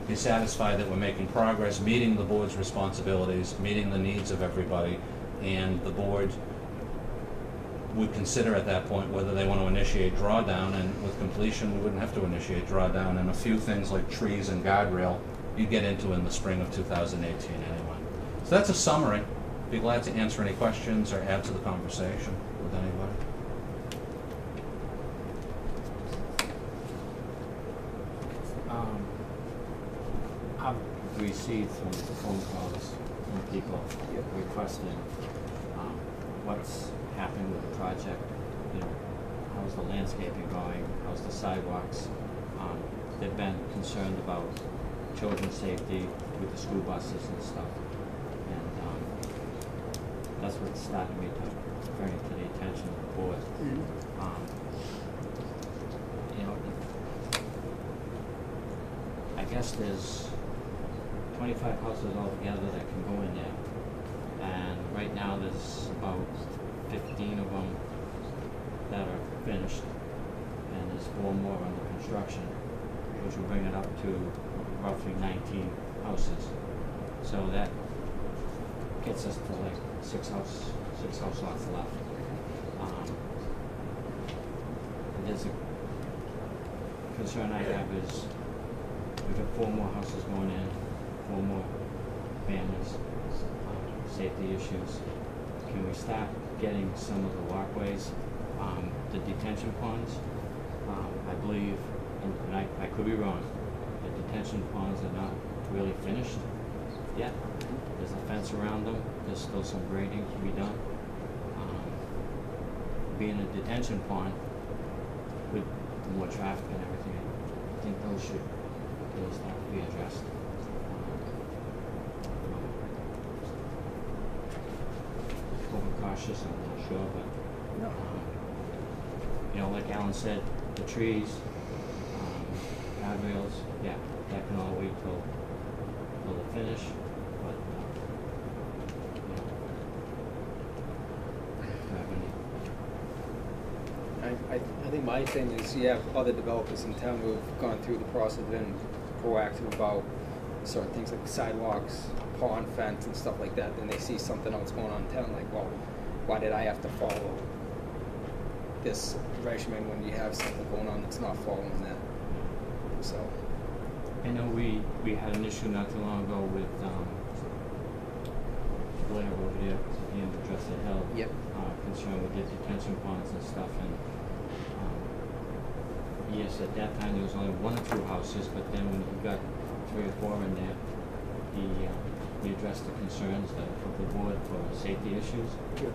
be satisfied that we're making progress, meeting the board's responsibilities, meeting the needs of everybody, and the board would consider at that point whether they want to initiate drawdown, and with completion, we wouldn't have to initiate drawdown, and a few things like trees and guardrail you get into in the spring of 2018 anyway. So that's a summary. Be glad to answer any questions or add to the conversation with anybody. I've received some phone calls from people requesting what's happening with the project, how's the landscaping going, how's the sidewalks. They've been concerned about children's safety with the school buses and stuff, and that's what started me to bring it to the attention of the board. I guess there's 25 houses altogether that can go in there, and right now there's about 15 of them that are finished, and there's 4 more under construction, which will bring it up to roughly 19 houses. So that gets us to like 6 house lots left. There's a concern I have is we've got 4 more houses going in, 4 more families, safety issues. Can we start getting some of the walkways, the detention ponds? I believe, and I could be wrong, the detention ponds are not really finished yet. There's a fence around them. There's still some grading to be done. Being a detention pond with more traffic and everything, I think those should have to be addressed. Overcautious, I'm not sure, but like Alan said, the trees, guardrails, yeah, that can all wait till the finish, but, do you have any? I think my thing is, you have other developers in town who have gone through the process and been proactive about certain things like sidewalks, pond fence and stuff like that, then they see something else going on in town, like, well, why did I have to follow this regimen when you have something going on that's not following that? So, I know we had an issue not too long ago with, Blair over there, at the end of Dresser Hill. Yep. Concerned with the detention ponds and stuff, and, yes, at that time there was only 1 or 2 houses, but then when he got 3 or 4 in there, he addressed the concerns that of the board for safety issues. Yep.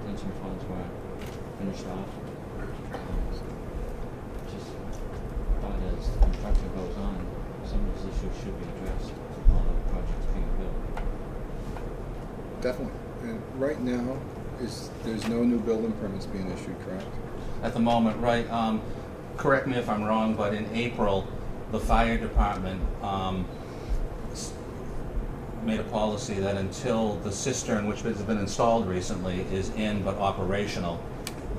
Detention ponds weren't finished off. Just thought as the construction goes on, some of these issues should be addressed, while the project's being built. Definitely. And right now, there's no new building permits being issued, correct? At the moment, right, correct me if I'm wrong, but in April, the fire department made a policy that until the cistern, which has been installed recently, is in but operational,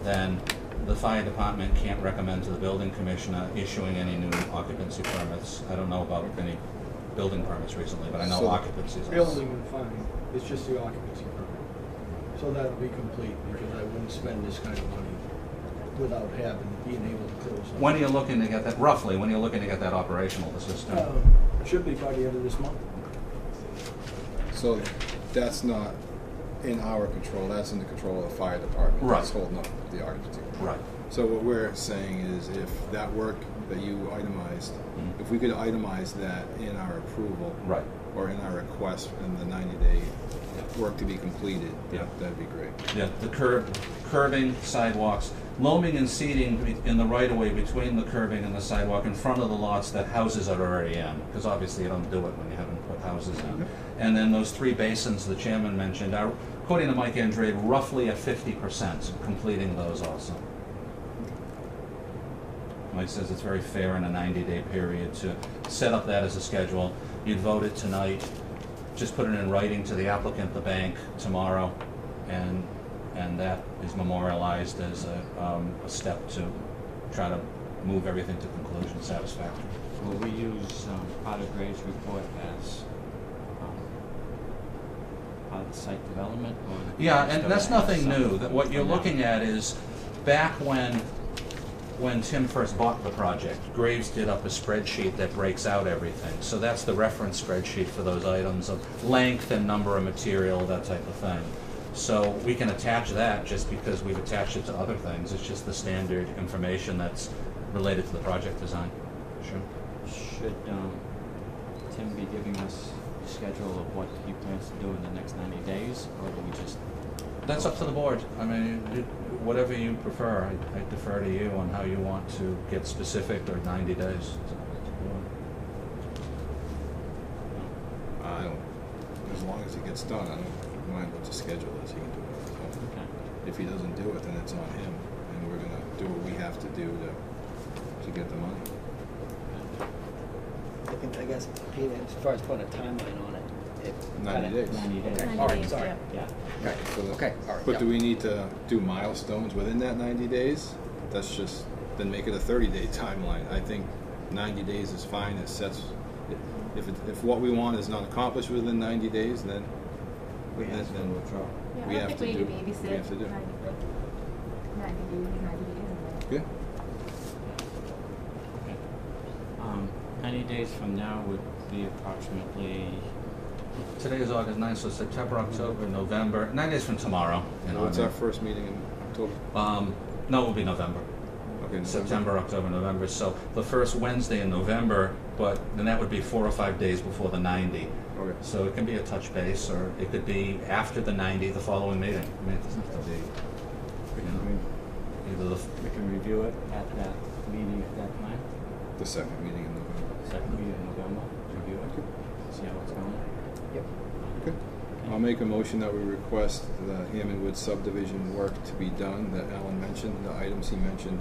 then the fire department can't recommend to the building commissioner issuing any new occupancy permits. I don't know about any building permits recently, but I know So- occupancies. Building and fine, it's just the occupancy permit. So that'll be complete, because I wouldn't spend this kind of money without being able to close it. When are you looking to get that, roughly, when are you looking to get that operational, the system? Should be by the end of this month. So that's not in our control, that's in the control of the fire department. Right. That's holding up the occupancy. Right. So what we're saying is if that work that you itemized, Mhm. if we could itemize that in our approval. Right. Or in our request and the 90-day work to be completed, Yeah. that'd be great. Yeah, the curbing, sidewalks, loaming and seeding in the right-of-way between the curbing and the sidewalk in front of the lots that houses are already in, because obviously you don't do it when you haven't put houses in. And then those 3 basins the chairman mentioned are, according to Mike Andre, roughly at 50% completing those also. Mike says it's very fair in a 90-day period to set up that as a schedule. You'd vote it tonight, just put it in writing to the applicant, the bank, tomorrow, and that is memorialized as a step to try to move everything to conclusion satisfactory. Will we use part of Gray's report as part of the site development? Or Yeah, just and gonna that's add nothing something new. That what you're from that? looking at is back when Tim first bought the project, Graves did up a spreadsheet that breaks out everything. So that's the reference spreadsheet for those items of length and number of material, that type of thing. So we can attach that just because we've attached it to other things. It's just the standard information that's related to the project design. Sure. Should Tim be giving us a schedule of what he plans to do in the next 90 days, or do we just? That's up to the board. I mean, whatever you prefer. I defer to you on how you want to get specific or 90 days. I don't, as long as it gets done, I don't mind what the schedule is, he can do it. So Okay. if he doesn't do it, then it's on him, and we're gonna do what we have to do to get the money. I guess, as far as putting a timeline on it, 90 days. 90 days. Okay, all right, sorry. Yeah. Okay, So okay, all right. But yeah. do we need to do milestones within that 90 days? That's just, then make it a 30-day timeline. I think 90 days is fine, it sets, if what we want is not accomplished within 90 days, then We have to then withdraw. Yeah, we I have don't to think do we need to what we babysit have to do. 90 days. Yeah. Okay. 90 days from now would be approximately, Today is August 9th, so September, October, November, 9 days from tomorrow. So what's our first meeting in October? No, it will be November. Okay, September, October, November. So the first Wednesday in November, but then that would be 4 or 5 days before the 90. Okay. So it can be a touch base, or it could be after the 90, the following meeting. I mean, it doesn't have to be, you know, either the, we can review it at that meeting at that time, The second meeting in November. second meeting in November, review it, see how it's going. Yep. Okay. I'll make a motion that we request the Hammond Woods subdivision work to be done that Alan mentioned, the items he mentioned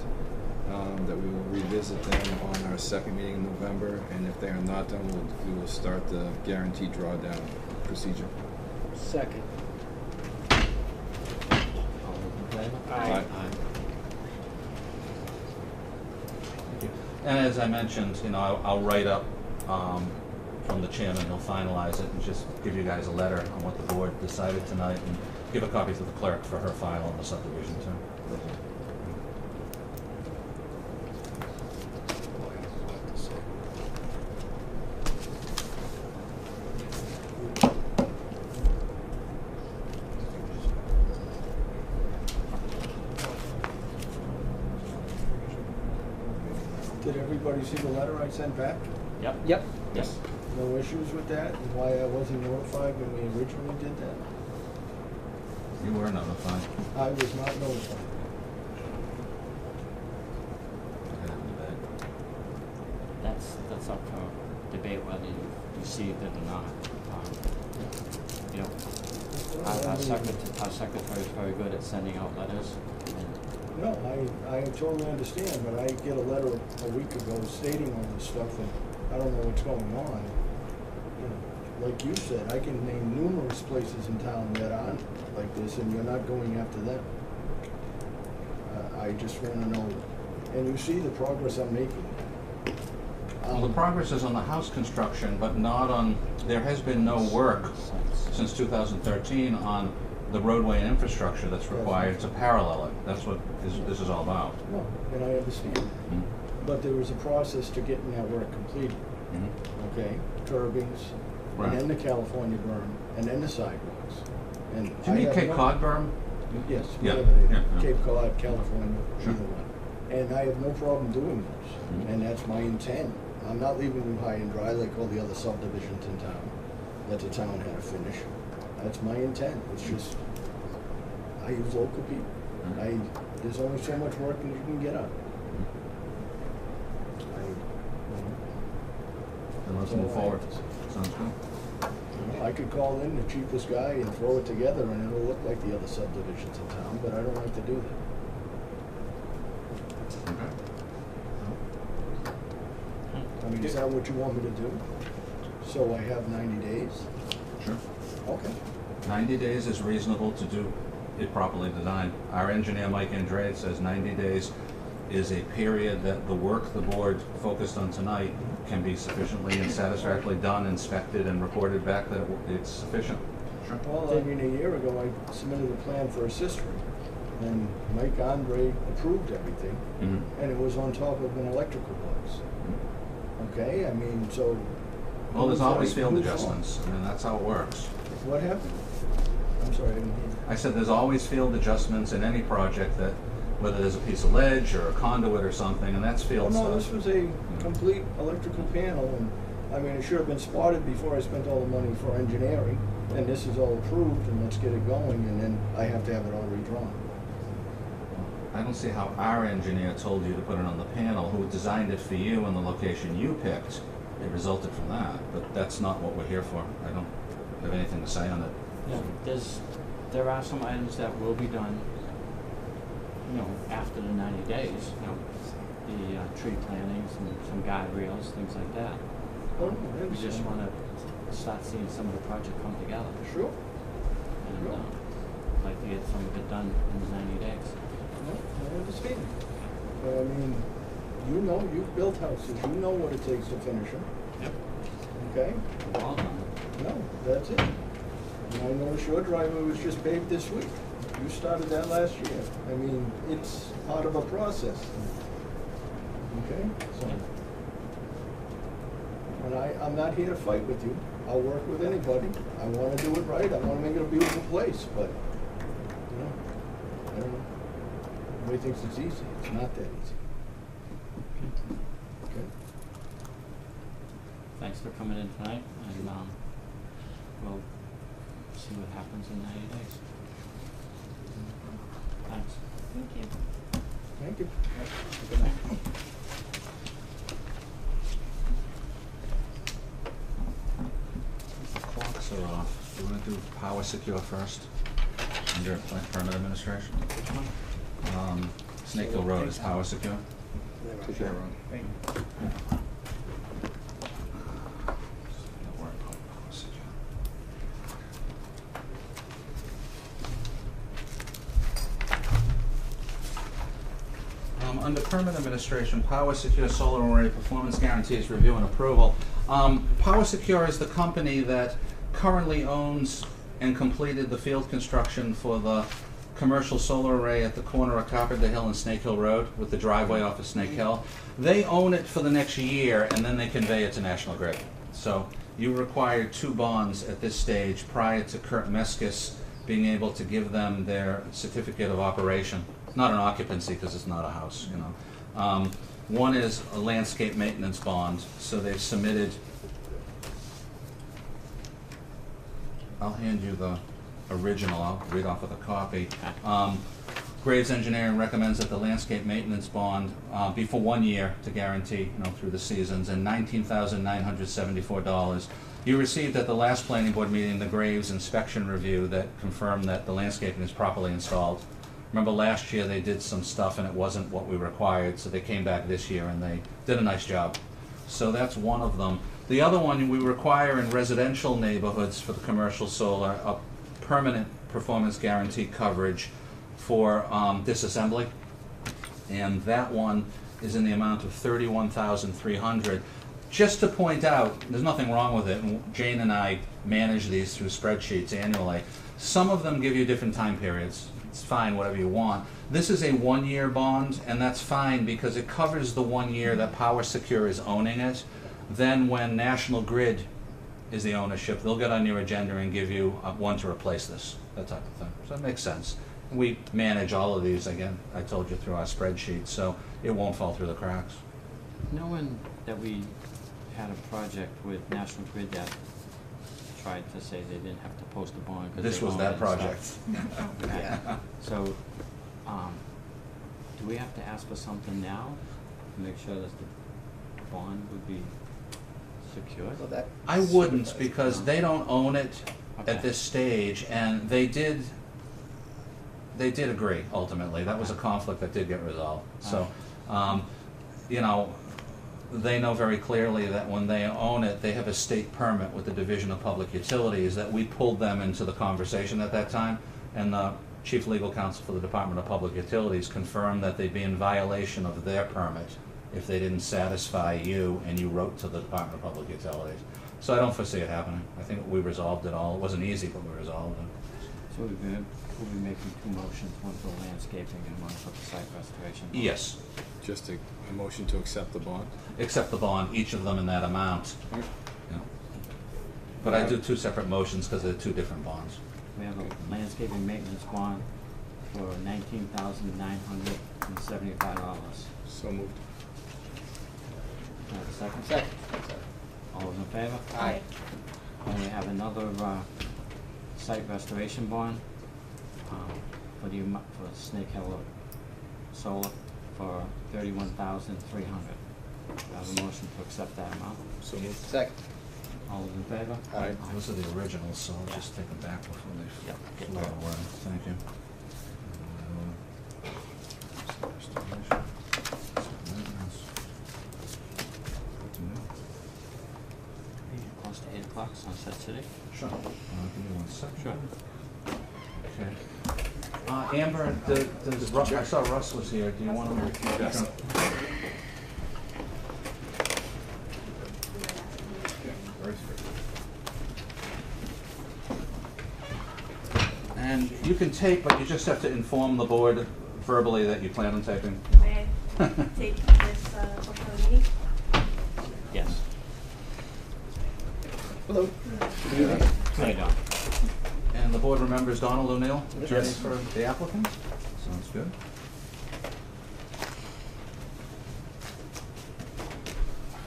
that we will revisit them on our second meeting in November, and if they are not done, we will start the guaranteed drawdown procedure. Second. All those in favor? Aye. Thank you. And as I mentioned, you know, I'll write up from the chairman, he'll finalize it and just give you guys a letter on what the board decided tonight and give a copy to the clerk for her file on the subdivision too. Did everybody see the letter I sent back? Yep. Yep. Yes. No issues with that, and why I wasn't notified when we originally did that? You were notified. I was not notified. That's up for debate whether you received it or not. You know, our secretary is very good at sending out letters. And No, I totally understand, but I get a letter a week ago stating all this stuff, and I don't know what's going on. You know, like you said, I can name numerous places in town that aren't like this, and you're not going after them. I just want to know, and you see the progress I'm making. Well, the progress is on the house construction, but not on, there has been no work since 2013 on the roadway and infrastructure that's required to parallel it. That's what this is all about. No, and I understand. Mm-hmm. But there was a process to getting that work completed. Mm-hmm. Okay, curbings, Right. and then the California berm, and then the sidewalks. And Do you mean Cape Cod berm? Yes, Yeah, whatever they yeah, yeah. Cape Cod, California, Sure. either one. And I have no problem doing those, Mhm. and that's my intent. I'm not leaving them high and dry like all the other subdivisions in town that the town had to finish. That's my intent. It's just, I use local people. Mhm. There's only so much work that you can get up. Then let's So move I- forward. Sounds good. I could call in the cheapest guy and throw it together and it'll look like the other subdivisions in town, but I don't like to do that. Okay. I mean, is that what you want me to do? So I have 90 days? Sure. Okay. 90 days is reasonable to do it properly designed. Our engineer, Mike Andrade, says 90 days is a period that the work the board focused on tonight can be sufficiently and satisfactorily done, inspected, and reported back that it's sufficient. Sure. Well, I mean, a year ago, I submitted a plan for a cistern, and Mike Andre approved everything, Mm-hmm. and it was on top of an electrical box. Okay, I mean, so. Well, there's who's always right, field who's wrong? adjustments. I mean, that's how it works. What happened? I'm sorry, I didn't hear. I said there's always field adjustments in any project, that whether there's a piece of ledge or a conduit or something, and that's field Well, stuff. no, this was a complete electrical panel, and, I mean, it should have been spotted before I spent all the money for engineering, and this is all approved, and let's get it going, and then I have to have it all redrawn. I don't see how our engineer told you to put it on the panel, who designed it for you in the location you picked. It resulted from that, but that's not what we're here for. I don't have anything to say on it. Yeah, there are some items that will be done, you know, after the 90 days, you know, the tree plantings and some guardrails, things like that. Oh, I We just understand. want to start seeing some of the project come together. Sure. And Sure. like to get some of it done in the 90 days. No, I understand. But I mean, you know, you've built houses, you know what it takes to finish them, Yep. okay? All done. No, that's it. And I noticed your driveway was just paved this week. You started that last year. I mean, it's part of a process. Okay, so. And I'm not here to fight with you. I'll work with anybody. I wanna do it right, I wanna make it a beautiful place, but, you know, I don't know. Everybody thinks it's easy, it's not that easy. Okay? Thanks for coming in tonight, and we'll see what happens in 90 days. Thanks. Thank you. Thank you. Good night. Clocks are off. Do you want to do power secure first? Under permit administration? Which one? Snake Hill Road is power secure? Take care, Ron. Thank you. Don't worry about it. Under permit administration, Power Secure Solar Array Performance Guarantees Review and Approval. Power Secure is the company that currently owns and completed the field construction for the commercial solar array at the corner of Carpenter Hill and Snake Hill Road with the driveway off of Snake Hill. They own it for the next year and then they convey it to National Grid. So you require 2 bonds at this stage prior to Kurt Meskis being able to give them their certificate of operation. Not an occupancy because it's not a house, you know. One is a landscape maintenance bond, so they've submitted. I'll hand you the original, I'll read off of the copy. Graves Engineering recommends that the landscape maintenance bond be for 1 year to guarantee, you know, through the seasons, and $19,974. You received at the last planning board meeting the Graves inspection review that confirmed that the landscaping is properly installed. Remember last year they did some stuff and it wasn't what we required, so they came back this year and they did a nice job. So that's one of them. The other one we require in residential neighborhoods for the commercial solar, a permanent performance guarantee coverage for disassembly. And that one is in the amount of $31,300. Just to point out, there's nothing wrong with it, and Jane and I manage these through spreadsheets annually. Some of them give you different time periods. It's fine, whatever you want. This is a 1-year bond, and that's fine because it covers the 1 year that Power Secure is owning it. Then when National Grid is the ownership, they'll get on your agenda and give you one to replace this, that type of thing. So it makes sense. We manage all of these, again, I told you, through our spreadsheet, so it won't fall through the cracks. Knowing that we had a project with National Grid that tried to say they didn't have to post a bond because This was that project. Okay. So, do we have to ask for something now to make sure that the bond would be secured? Well, that. I wouldn't, because they don't own it Okay. at this stage, and they did agree, ultimately. That was a conflict that did get resolved. So, you know, they know very clearly that when they own it, they have a state permit with the Division of Public Utilities, that we pulled them into the conversation at that time, and the Chief Legal Counsel for the Department of Public Utilities confirmed that they'd be in violation of their permit if they didn't satisfy you and you wrote to the Department of Public Utilities. So I don't foresee it happening. I think we resolved it all. It wasn't easy, but we resolved it. So we'll be making 2 motions, one for landscaping and one for the site restoration. Yes, Just a motion to accept the bond? except the bond, each of them in that amount. Okay. Yeah. But I do 2 separate motions because they're 2 different bonds. We have a landscaping maintenance bond for $19,975. So moved. Second? Second. All those in favor? Aye. And we have another site restoration bond for Snake Hill Solar for $31,300. Do I have a motion to accept that amount? So moved. Second. All those in favor? Aye. Those are the originals, so I'll just take them back before they fly away. Thank you. Close to 8 o'clock, Sunset City. Sure. Give me 1 second. Sure. Okay. Amber, does Russ, I saw Russ was here. Do you want to? Yes. And you can tape, but you just have to inform the board verbally that you plan on taping. May I take this before the meeting? Yes. Hello. How you doing? And the board remembers Donald O'Neill, attorney Yes. for the applicant? Sounds good.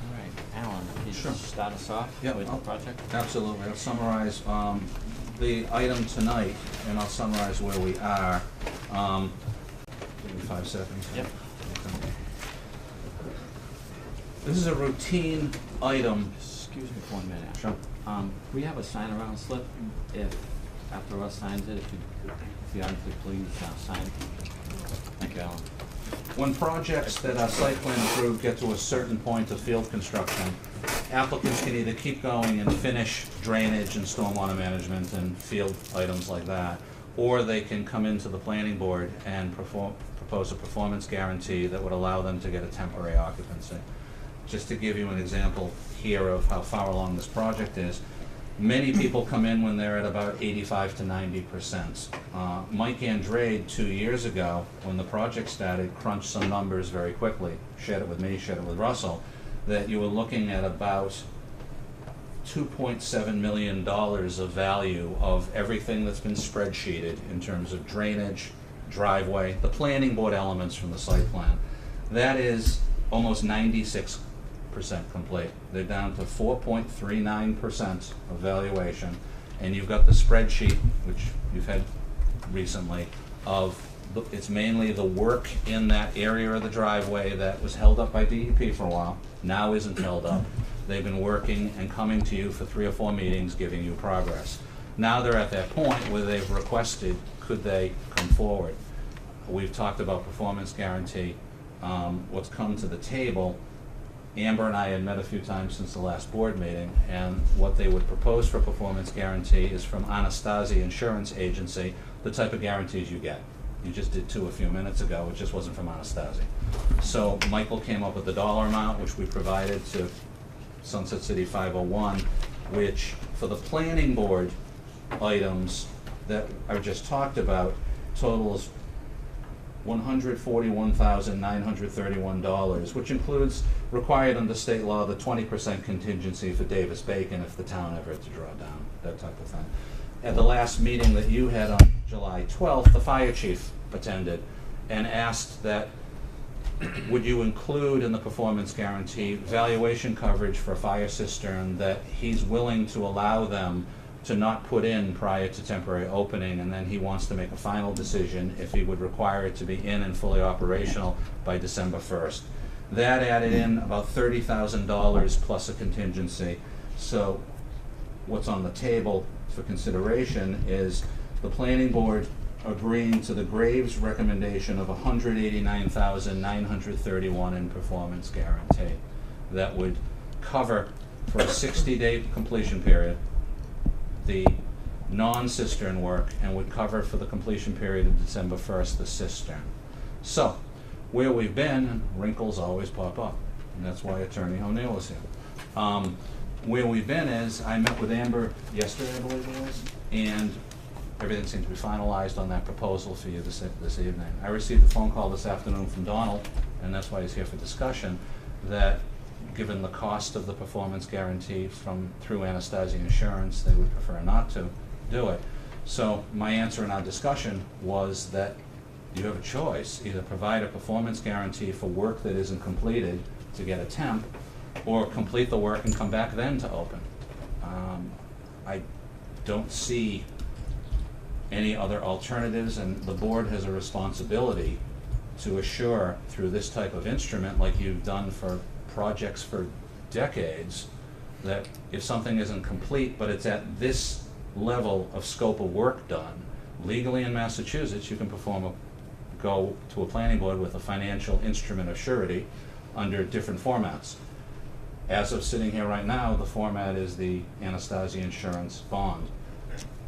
All right, Alan, can you Sure. start us off Yep, with the I'll- project? Absolutely. I'll summarize the item tonight, and I'll summarize where we are. Give me 5 seconds. Yep. Okay. This is a routine item. Excuse me for 1 minute. Sure. We have a sign around slip. If, after Russ signs it, if you honestly please sign it. Thank you, Alan. When projects that are site plan approved get to a certain point of field construction, applicants can either keep going and finish drainage and stormwater management and field items like that, or they can come into the planning board and propose a performance guarantee that would allow them to get a temporary occupancy. Just to give you an example here of how far along this project is, many people come in when they're at about 85 to 90%. Mike Andrade, 2 years ago, when the project started, crunched some numbers very quickly, shared it with me, shared it with Russell, that you were looking at about $2.7 million of value of everything that's been spreadsheeted in terms of drainage, driveway, the planning board elements from the site plan. That is almost 96% complete. They're down to 4.39% of valuation, and you've got the spreadsheet, which you've had recently, of it's mainly the work in that area of the driveway that was held up by DEP for a while, now isn't held up. They've been working and coming to you for 3 or 4 meetings, giving you progress. Now they're at that point where they've requested, could they come forward? We've talked about performance guarantee. What's come to the table, Amber and I had met a few times since the last board meeting, and what they would propose for performance guarantee is from Anastasia Insurance Agency, the type of guarantees you get. You just did 2 a few minutes ago, it just wasn't from Anastasia. So Michael came up with the dollar amount, which we provided to Sunset City 501, which for the planning board items that I just talked about totals $141,931, which includes required under state law the 20% contingency for Davis Bacon if the town ever had to draw down, that type of thing. At the last meeting that you had on July 12th, the fire chief attended and asked that would you include in the performance guarantee valuation coverage for a fire cistern that he's willing to allow them to not put in prior to temporary opening, and then he wants to make a final decision if he would require it to be in and fully operational by December 1st. That added in about $30,000 plus a contingency. So what's on the table for consideration is the planning board agreeing to the Graves recommendation of $189,931 in performance guarantee that would cover for a 60-day completion period the non-cistern work and would cover for the completion period of December 1st the cistern. So where we've been, and wrinkles always pop up, and that's why Attorney O'Neill is here. Where we've been is I met with Amber yesterday, I believe it was, and everything seemed to be finalized on that proposal for you this evening. I received a phone call this afternoon from Donald, and that's why he's here for discussion, that given the cost of the performance guarantee through Anastasia Insurance, they would prefer not to do it. So my answer in our discussion was that you have a choice, either provide a performance guarantee for work that isn't completed to get a temp, or complete the work and come back then to open. I don't see any other alternatives, and the board has a responsibility to assure through this type of instrument, like you've done for projects for decades, that if something isn't complete but it's at this level of scope of work done, legally in Massachusetts you can go to a planning board with a financial instrument of surety under different formats. As of sitting here right now, the format is the Anastasia Insurance bond.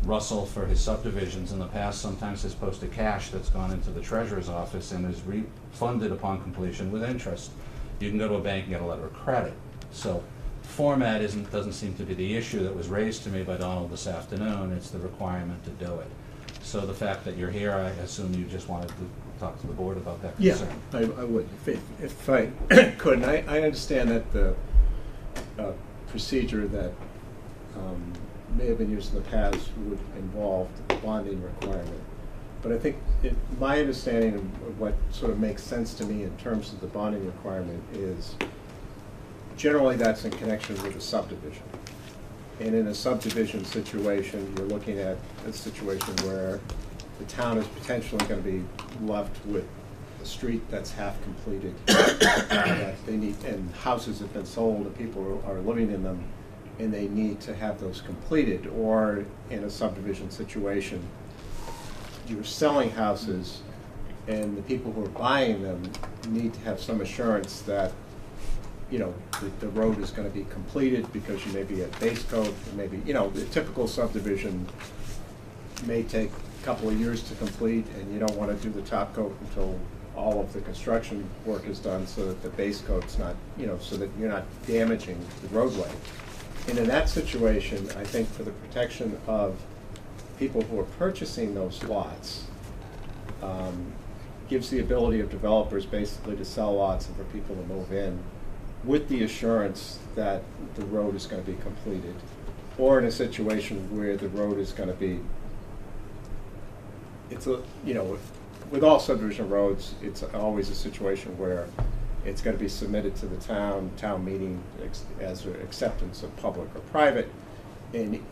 Russell, for his subdivisions in the past, sometimes has posted cash that's gone into the treasurer's office and is refunded upon completion with interest. You can go to a bank and get a letter of credit. So format doesn't seem to be the issue that was raised to me by Donald this afternoon. It's the requirement to do it. So the fact that you're here, I assume you just wanted to talk to the board about that concern. Yeah, I would, if I could. And I understand that the procedure that may have been used in the past would involve the bonding requirement. But I think my understanding of what sort of makes sense to me in terms of the bonding requirement is generally that's in connection with a subdivision. And in a subdivision situation, you're looking at a situation where the town is potentially going to be left with a street that's half completed, that they need, and houses have been sold and people are living in them, and they need to have those completed. Or in a subdivision situation, you're selling houses and the people who are buying them need to have some assurance that, you know, the road is going to be completed, because you may be at base coat, maybe, you know, the typical subdivision may take a couple of years to complete, and you don't want to do the top coat until all of the construction work is done, so that the base coat's not, you know, so that you're not damaging the roadway. And in that situation, I think for the protection of people who are purchasing those lots, gives the ability of developers basically to sell lots and for people to move in with the assurance that the road is going to be completed, or in a situation where the road is going to be, it's a, you know, with all subdivision roads, it's always a situation where it's going to be submitted to the town meeting as an acceptance of public or private.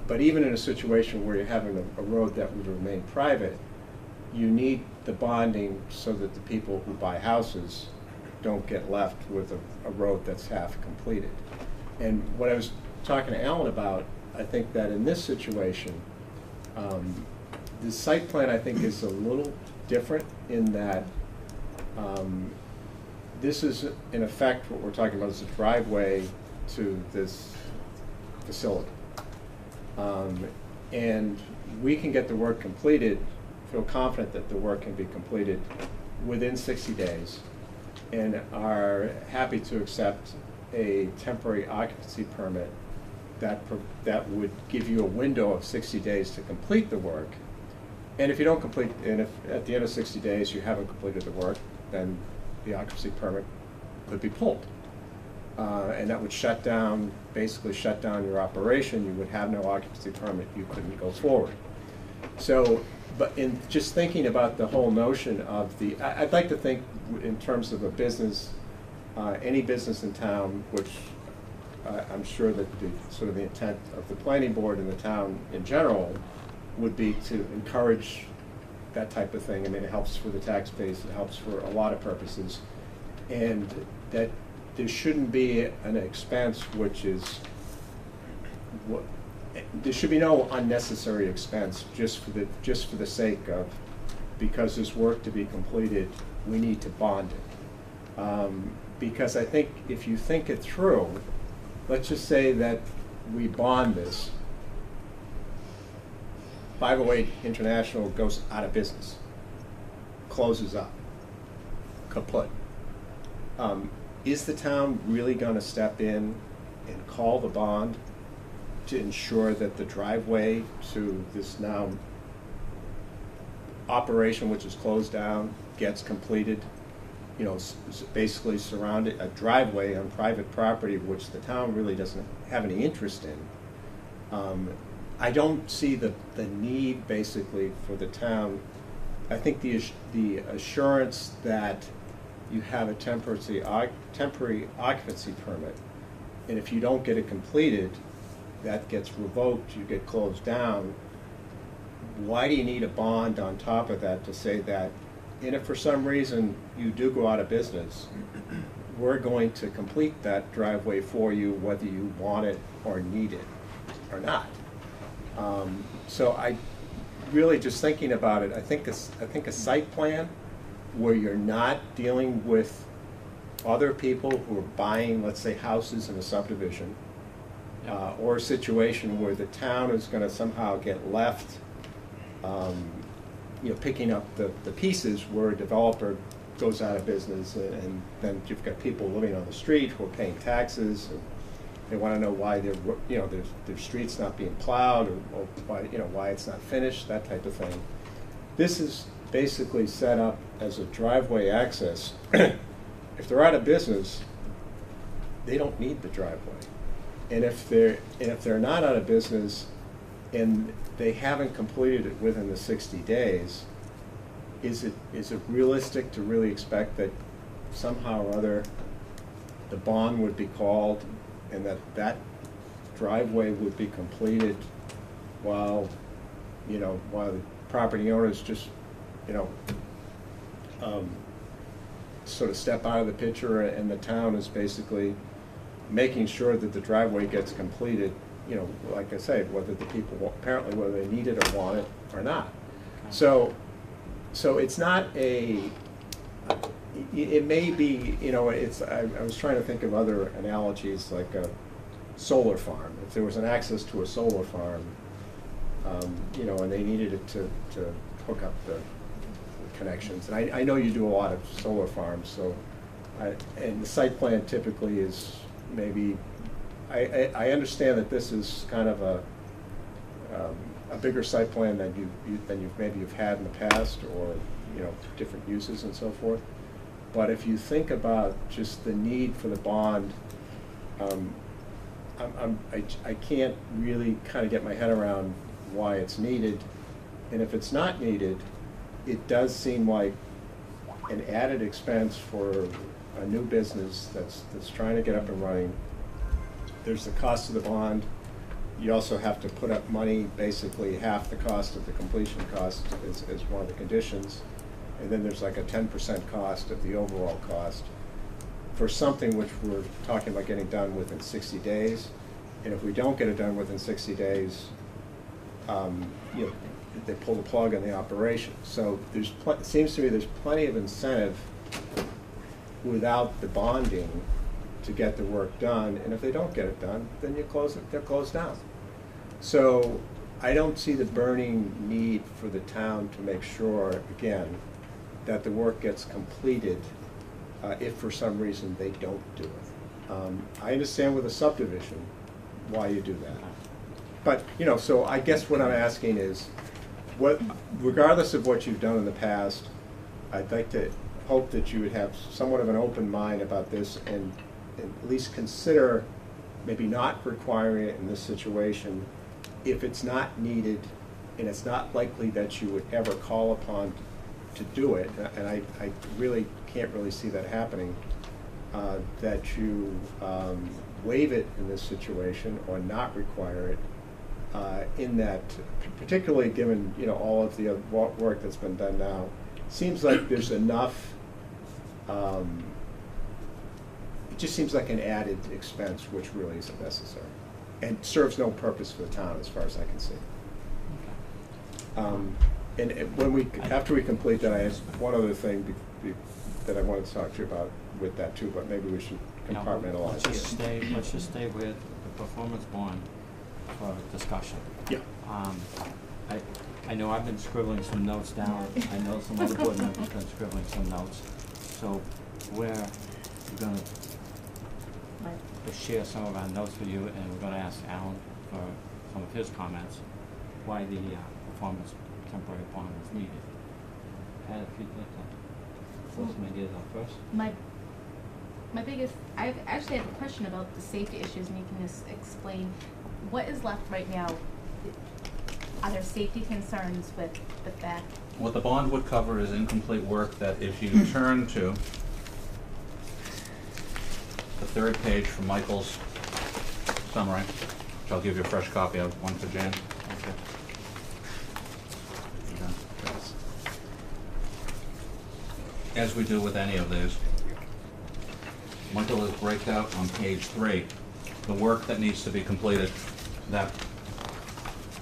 But even in a situation where you're having a road that would remain private, you need the bonding so that the people who buy houses don't get left with a road that's half completed. And what I was talking to Alan about, I think that in this situation, the site plan, I think, is a little different in that this is, in effect, what we're talking about is a driveway to this facility. And we can get the work completed, feel confident that the work can be completed within 60 days, and are happy to accept a temporary occupancy permit that would give you a window of 60 days to complete the work. And if you don't complete, and if at the end of 60 days you haven't completed the work, then the occupancy permit could be pulled. And that would basically shut down your operation. You would have no occupancy permit, you couldn't go forward. So, but in just thinking about the whole notion of I'd like to think in terms of a business, any business in town, which I'm sure that the intent of the planning board and the town in general would be to encourage that type of thing. I mean, it helps for the tax base, it helps for a lot of purposes, and that there shouldn't be an expense which is there should be no unnecessary expense just for the sake of, because there's work to be completed, we need to bond it. Because I think if you think it through, let's just say that we bond this, 508 International goes out of business, closes up, kaput. Is the town really going to step in and call the bond to ensure that the driveway to this now operation, which is closed down, gets completed? You know, basically surrounded a driveway on private property, which the town really doesn't have any interest in. I don't see the need basically for the town. I think the assurance that you have a temporary occupancy permit, and if you don't get it completed, that gets revoked, you get closed down. Why do you need a bond on top of that to say that, and if for some reason you do go out of business, we're going to complete that driveway for you whether you want it or need it or not? So I really, just thinking about it, I think a site plan where you're not dealing with other people who are buying, let's say, houses in a subdivision, or a situation where the town is going to somehow get left, you know, picking up the pieces where a developer goes out of business, and then you've got people living on the street who are paying taxes. And they want to know why their street's not being plowed, or why, why it's not finished, that type of thing. This is basically set up as a driveway access. If they're out of business, they don't need the driveway. And if they're not out of business and they haven't completed it within the 60 days, is it realistic to really expect that somehow or other the bond would be called and that driveway would be completed while the property owners just sort of step out of the picture, and the town is basically making sure that the driveway gets completed, like I say, whether the people apparently whether they need it or want it or not. So so it's not a, it may be, you know, it's, I was trying to think of other analogies like a solar farm. If there was an access to a solar farm, you know, and they needed it to hook up the connections. And I know you do a lot of solar farms, so, and the site plan typically is maybe, I understand that this is kind of a bigger site plan than you've had in the past, or, you know, different uses and so forth. But if you think about just the need for the bond, I can't really kind of get my head around why it's needed. And if it's not needed, it does seem like an added expense for a new business that's trying to get up and running. There's the cost of the bond. You also have to put up money, basically half the cost of the completion cost is one of the conditions. And then there's like a 10% cost of the overall cost for something which we're talking about getting done within 60 days. And if we don't get it done within 60 days, you know, they pull the plug on the operation. So it seems to me there's plenty of incentive without the bonding to get the work done. And if they don't get it done, then you close it, they're closed down. So I don't see the burning need for the town to make sure, again, that the work gets completed if for some reason they don't do it. I understand with a subdivision why you do that. But, you know, so I guess what I'm asking is, regardless of what you've done in the past, I'd like to hope that you would have somewhat of an open mind about this and at least consider maybe not requiring it in this situation if it's not needed and it's not likely that you would ever call upon to do it, and I really can't really see that happening, that you waive it in this situation or not require it in that, particularly given, you know, all of the work that's been done now. Seems like there's enough, it just seems like an added expense which really isn't necessary and serves no purpose for the town as far as I can see. And after we complete that, I have one other thing that I wanted to talk to you about with that too, but maybe we should compartmentalize it. Let's just stay with the performance bond for discussion. Yeah. I know I've been scribbling some notes down. I know some other board members have been scribbling some notes. So we're gonna share some of our notes with you, and we're gonna ask Alan for some of his comments, why the performance temporary bond is needed. Pat, if you'd like to throw some ideas out first. My biggest, I actually have a question about the safety issues, and you can just explain what is left right now. Are there safety concerns with the fact? What the bond would cover is incomplete work that if you turn to the third page from Michael's summary, which I'll give you a fresh copy of, one for Jan. Okay. As we do with any of these, Michael has breaked out on page 3 the work that needs to be completed, that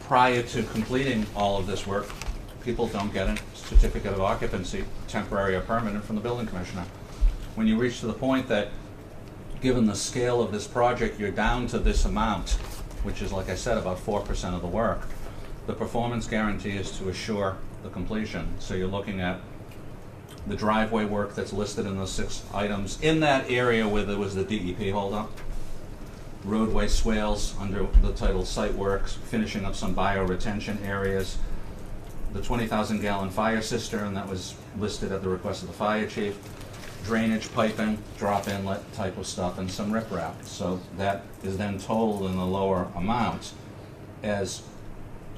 prior to completing all of this work, people don't get a certificate of occupancy, temporary or permanent, from the building commissioner. When you reach to the point that, given the scale of this project, you're down to this amount, which is, like I said, about 4% of the work, the performance guarantee is to assure the completion. So you're looking at the driveway work that's listed in those 6 items in that area where there was the DEP holdup, roadway swales under the title site works, finishing up some bioretention areas, the 20,000 gallon fire cistern that was listed at the request of the fire chief, drainage piping, drop inlet type of stuff, and some riprap. So that is then totaled in the lower amount as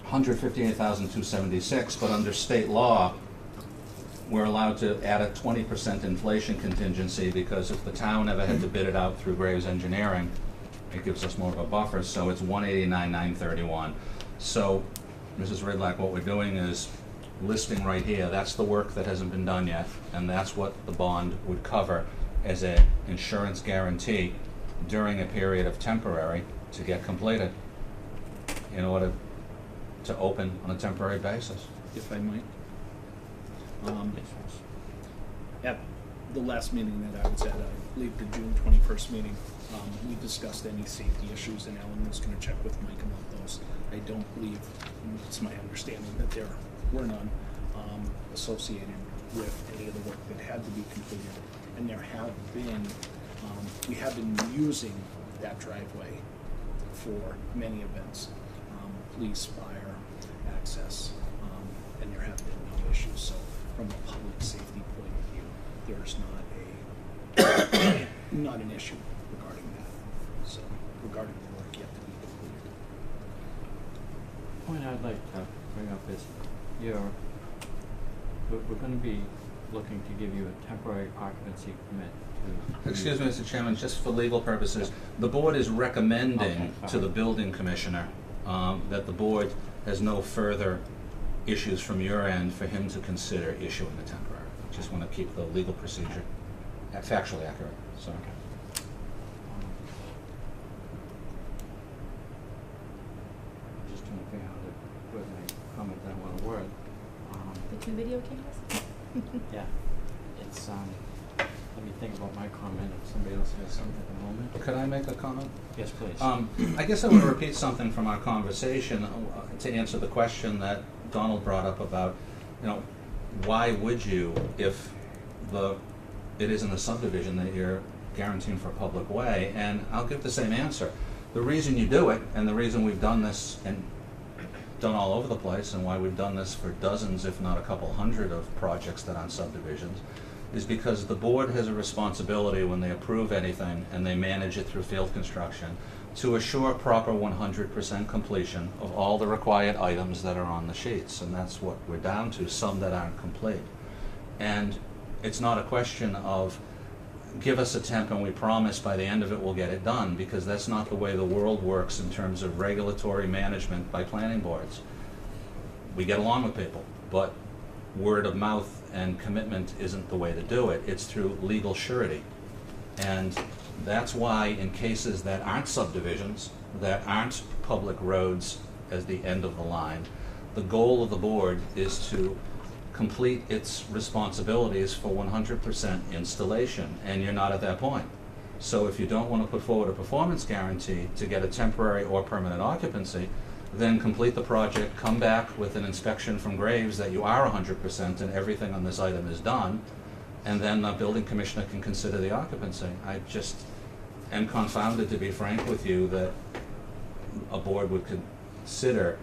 $158,276, but under state law, we're allowed to add a 20% inflation contingency, because if the town ever had to bid it out through Graves Engineering, it gives us more of a buffer, so it's $189,931. So, Mrs. Ridlack, what we're doing is listing right here, that's the work that hasn't been done yet, and that's what the bond would cover as an insurance guarantee during a period of temporary to get completed in order to open on a temporary basis. If I might. At the last meeting that I was at, I believe the June 21st meeting, we discussed any safety issues, and Alan was going to check with Mike about those. I don't believe, it's my understanding, that there were none associated with any of the work that had to be completed. And there have been, we have been using that driveway for many events, police, fire, access, and there have been no issues. So from a public safety point of view, there's not an issue regarding that. So regarding the work yet to be completed. Point I'd like to bring up is we're going to be looking to give you a temporary occupancy permit to. Excuse me, Mr. Chairman, just for legal purposes, the board is recommending Okay, to the building commissioner that the board has no further issues from your end for him to consider issuing a temporary. Just want to keep the legal procedure factually accurate. So. Just trying to figure out how to put my comment down one word. The 2 video cameras? Yeah, it's, let me think about my comment, if somebody else has something at the moment. Could I make a comment? Yes, please. I guess I want to repeat something from our conversation to answer the question that Donald brought up about, why would you, if it isn't a subdivision that you're guaranteeing for a public way? And I'll give the same answer. The reason you do it, and the reason we've done this and done all over the place, and why we've done this for dozens, if not a couple hundred of projects that on subdivisions, is because the board has a responsibility when they approve anything and they manage it through field construction to assure proper 100% completion of all the required items that are on the sheets. And that's what we're down to, some that aren't complete. And it's not a question of give us a temp and we promise by the end of it we'll get it done, because that's not the way the world works in terms of regulatory management by planning boards. We get along with people, but word of mouth and commitment isn't the way to do it. It's through legal surety. And that's why in cases that aren't subdivisions, that aren't public roads as the end of the line, the goal of the board is to complete its responsibilities for 100% installation, and you're not at that point. So if you don't want to put forward a performance guarantee to get a temporary or permanent occupancy, then complete the project, come back with an inspection from Graves that you are 100% and everything on this item is done, and then the building commissioner can consider the occupancy. I just am confounded, to be frank with you, that a board would consider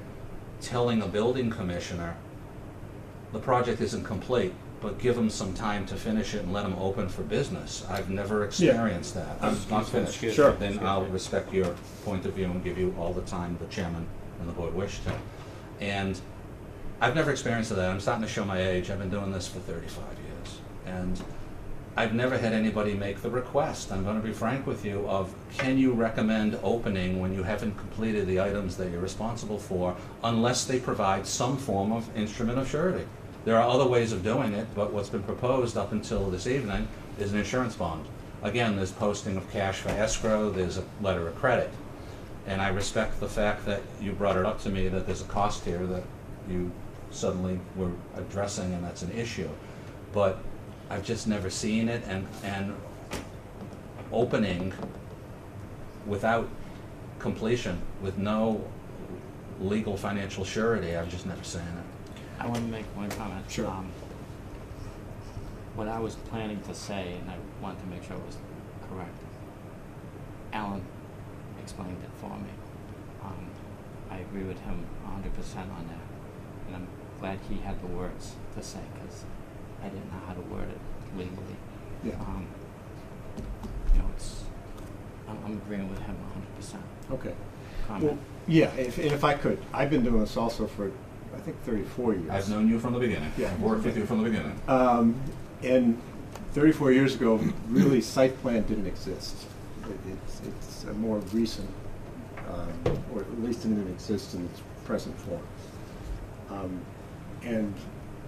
telling a building commissioner the project isn't complete, but give them some time to finish it and let them open for business. I've never experienced that. I'm not finished. Sure. Then I'll respect your point of view and give you all the time the chairman and the board wish to. And I've never experienced that. I'm starting to show my age. I've been doing this for 35 years. And I've never had anybody make the request, I'm going to be frank with you, of can you recommend opening when you haven't completed the items that you're responsible for, unless they provide some form of instrument of surety. There are other ways of doing it, but what's been proposed up until this evening is an insurance bond. Again, there's posting of cash for escrow, there's a letter of credit. And I respect the fact that you brought it up to me that there's a cost here that you suddenly were addressing, and that's an issue. But I've just never seen it, and opening without completion, with no legal financial surety, I've just never seen it. I want to make one comment. Sure. What I was planning to say, and I wanted to make sure it was correct, Alan explained it for me. I agree with him 100% on that, and I'm glad he had the words to say, because I didn't know how to word it legally. Yeah. I'm agreeing with him 100%. Okay. Comment. Well, yeah, if I could, I've been doing this also for, I think, 34 years. I've known you from the beginning. Yeah. I've worked with you from the beginning. And 34 years ago, really, site plan didn't exist. It's a more recent, or at least it didn't exist in its present form. And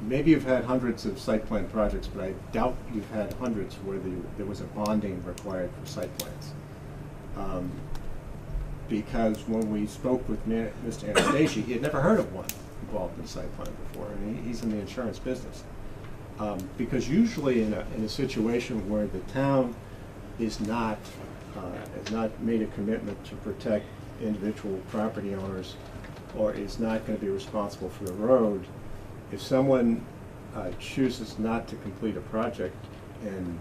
maybe you've had hundreds of site plan projects, but I doubt you've had hundreds where there was a bonding required for site plans. Because when we spoke with Mr. Anastasia, he had never heard of one involved in site plan before, and he's in the insurance business. Because usually in a situation where the town is not, has not made a commitment to protect individual property owners, or is not going to be responsible for the road, if someone chooses not to complete a project and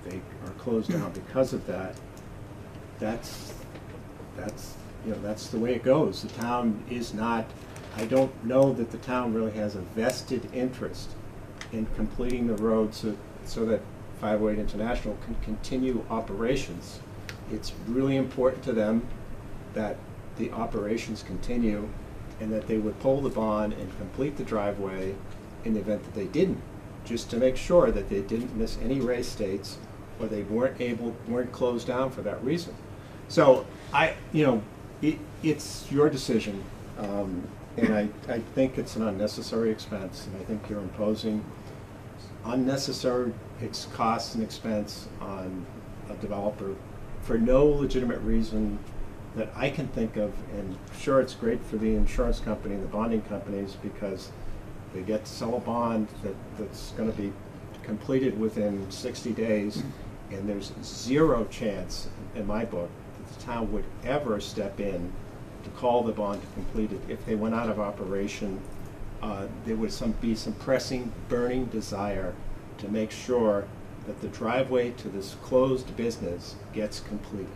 they are closed down because of that, that's the way it goes. The town is not, I don't know that the town really has a vested interest in completing the road so that 508 International can continue operations. It's really important to them that the operations continue and that they would pull the bond and complete the driveway in the event that they didn't, just to make sure that they didn't miss any race dates or they weren't closed down for that reason. So it's your decision, and I think it's an unnecessary expense, and I think you're imposing unnecessary costs and expense on a developer for no legitimate reason that I can think of. And sure, it's great for the insurance company and the bonding companies because they get to sell a bond that's going to be completed within 60 days, and there's zero chance in my book that the town would ever step in to call the bond to complete it. If they went out of operation, there would be some pressing, burning desire to make sure that the driveway to this closed business gets completed.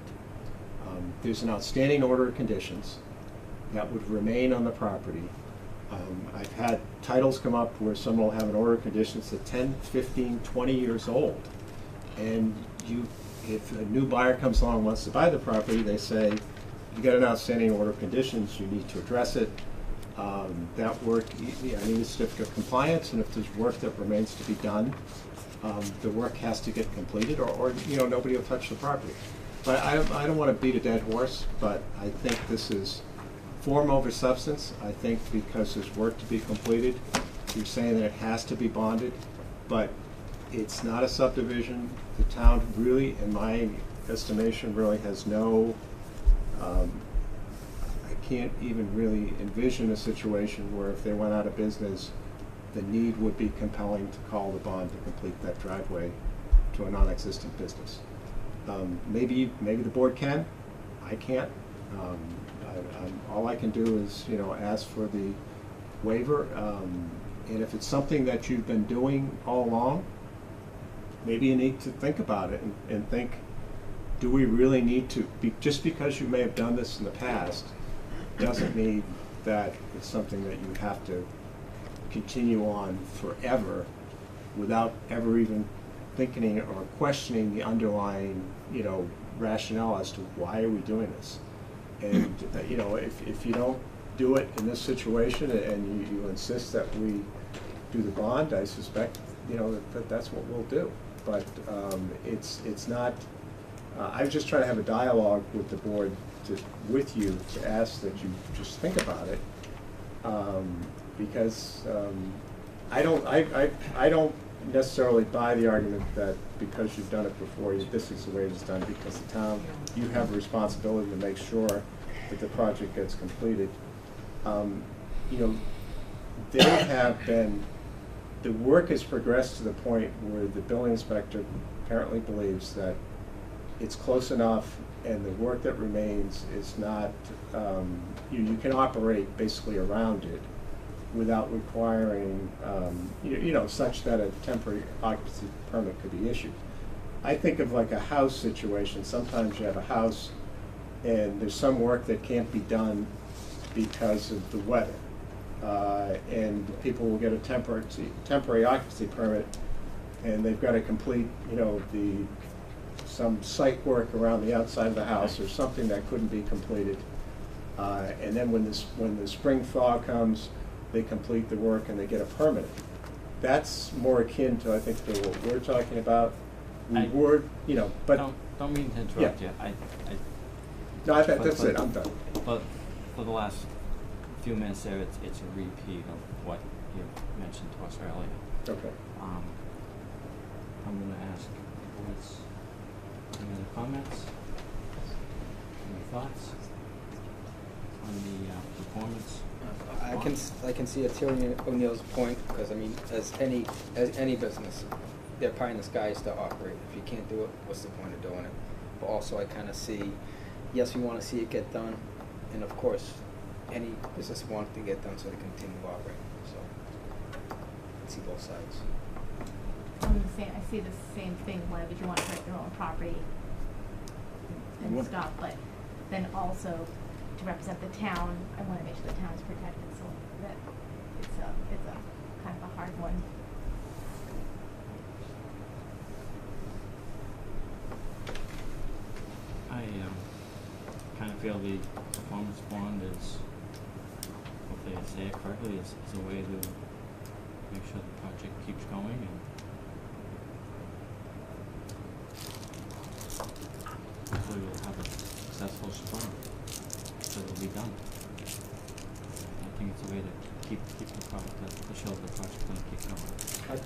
There's an outstanding order of conditions that would remain on the property. I've had titles come up where someone will have an order of conditions that's 10, 15, 20 years old. And if a new buyer comes along and wants to buy the property, they say, you got an outstanding order of conditions, you need to address it. That work, I need a certificate of compliance, and if there's work that remains to be done, the work has to get completed, or nobody will touch the property. But I don't want to beat a dead horse, but I think this is form over substance. I think because there's work to be completed, you're saying that it has to be bonded, but it's not a subdivision. The town really, in my estimation, really has no, I can't even really envision a situation where if they went out of business, the need would be compelling to call the bond to complete that driveway to a non-existent business. Maybe the board can. I can't. All I can do is ask for the waiver, and if it's something that you've been doing all along, maybe you need to think about it and think, do we really need to just because you may have done this in the past doesn't mean that it's something that you have to continue on forever without ever even thinking or questioning the underlying rationale as to why are we doing this. And if you don't do it in this situation and you insist that we do the bond, I suspect that's what we'll do. But it's not. I'm just trying to have a dialogue with the board with you to ask that you just think about it, because I don't necessarily buy the argument that because you've done it before, this is the way it's done, because the town, you have a responsibility to make sure that the project gets completed. They have been, the work has progressed to the point where the building inspector apparently believes that it's close enough and the work that remains is not, you can operate basically around it without requiring, such that a temporary occupancy permit could be issued. I think of like a house situation. Sometimes you have a house and there's some work that can't be done because of the weather. And people will get a temporary occupancy permit and they've got to complete, some site work around the outside of the house or something that couldn't be completed. And then when the spring thaw comes, they complete the work and they get a permit. That's more akin to, I think, to what we're talking about. But don't mean to interrupt you. No, that's it. I'm done. But for the last few minutes there, it's a repeat of what you mentioned to us earlier. Okay. I'm going to ask boards, any other comments? Any thoughts? on the performance? I can see Attorney O'Neill's point, because I mean, as any business, they're pie in the skies to operate. If you can't do it, what's the point of doing it? But also I kind of see, yes, we want to see it get done, and of course, any business wants to get done so they continue operating, so I see both sides. I see the same thing, why would you want to protect your own property and stuff, but then also to represent the town, I want to make sure the town is protected, so that it's a kind of a hard one. I kind of feel the performance bond is, hopefully I say it correctly, is a way to make sure the project keeps going and hopefully we'll have a successful spring, so it'll be done. I think it's a way to keep the project, to show the project's gonna keep going.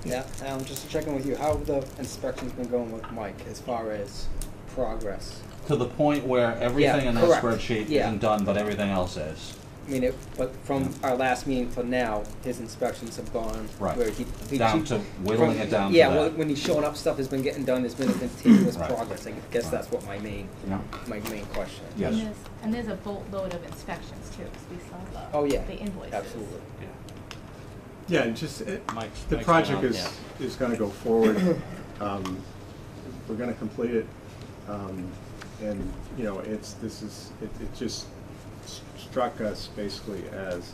Yeah, just checking with you, how have the inspections been going with Mike as far as progress? To the point where everything in that correct. spreadsheet Yeah. isn't done, but everything else is. I mean, but from our last meeting till now, his inspections have gone Right. where he Down to whittling it down to yeah, that. well, when he's showing up, stuff has been getting done. There's been a continuous Right. progress. I guess that's what my main Yeah. question. Yes. And there's a boatload of inspections too, because we saw Oh yeah, the invoices. absolutely. Yeah, and just, Mike's the been project out, is gonna go forward. We're gonna complete it, and, you know, it just struck us basically as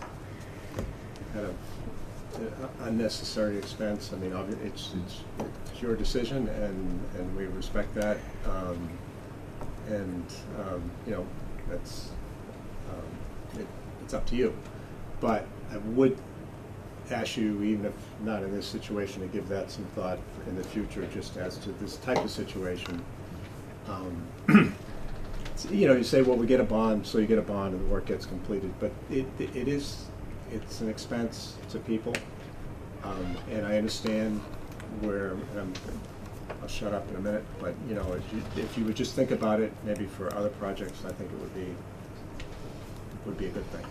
kind of unnecessary expense. I mean, it's your decision, and we respect that, you know, that's, it's up to you. But I would ask you, even if not in this situation, to give that some thought in the future, just as to this type of situation. You know, you say, well, we get a bond, so you get a bond and the work gets completed, but it's an expense to people, and I understand where, I'll shut up in a minute, but, you know, if you would just think about it, maybe for other projects, I think it would be a good thing.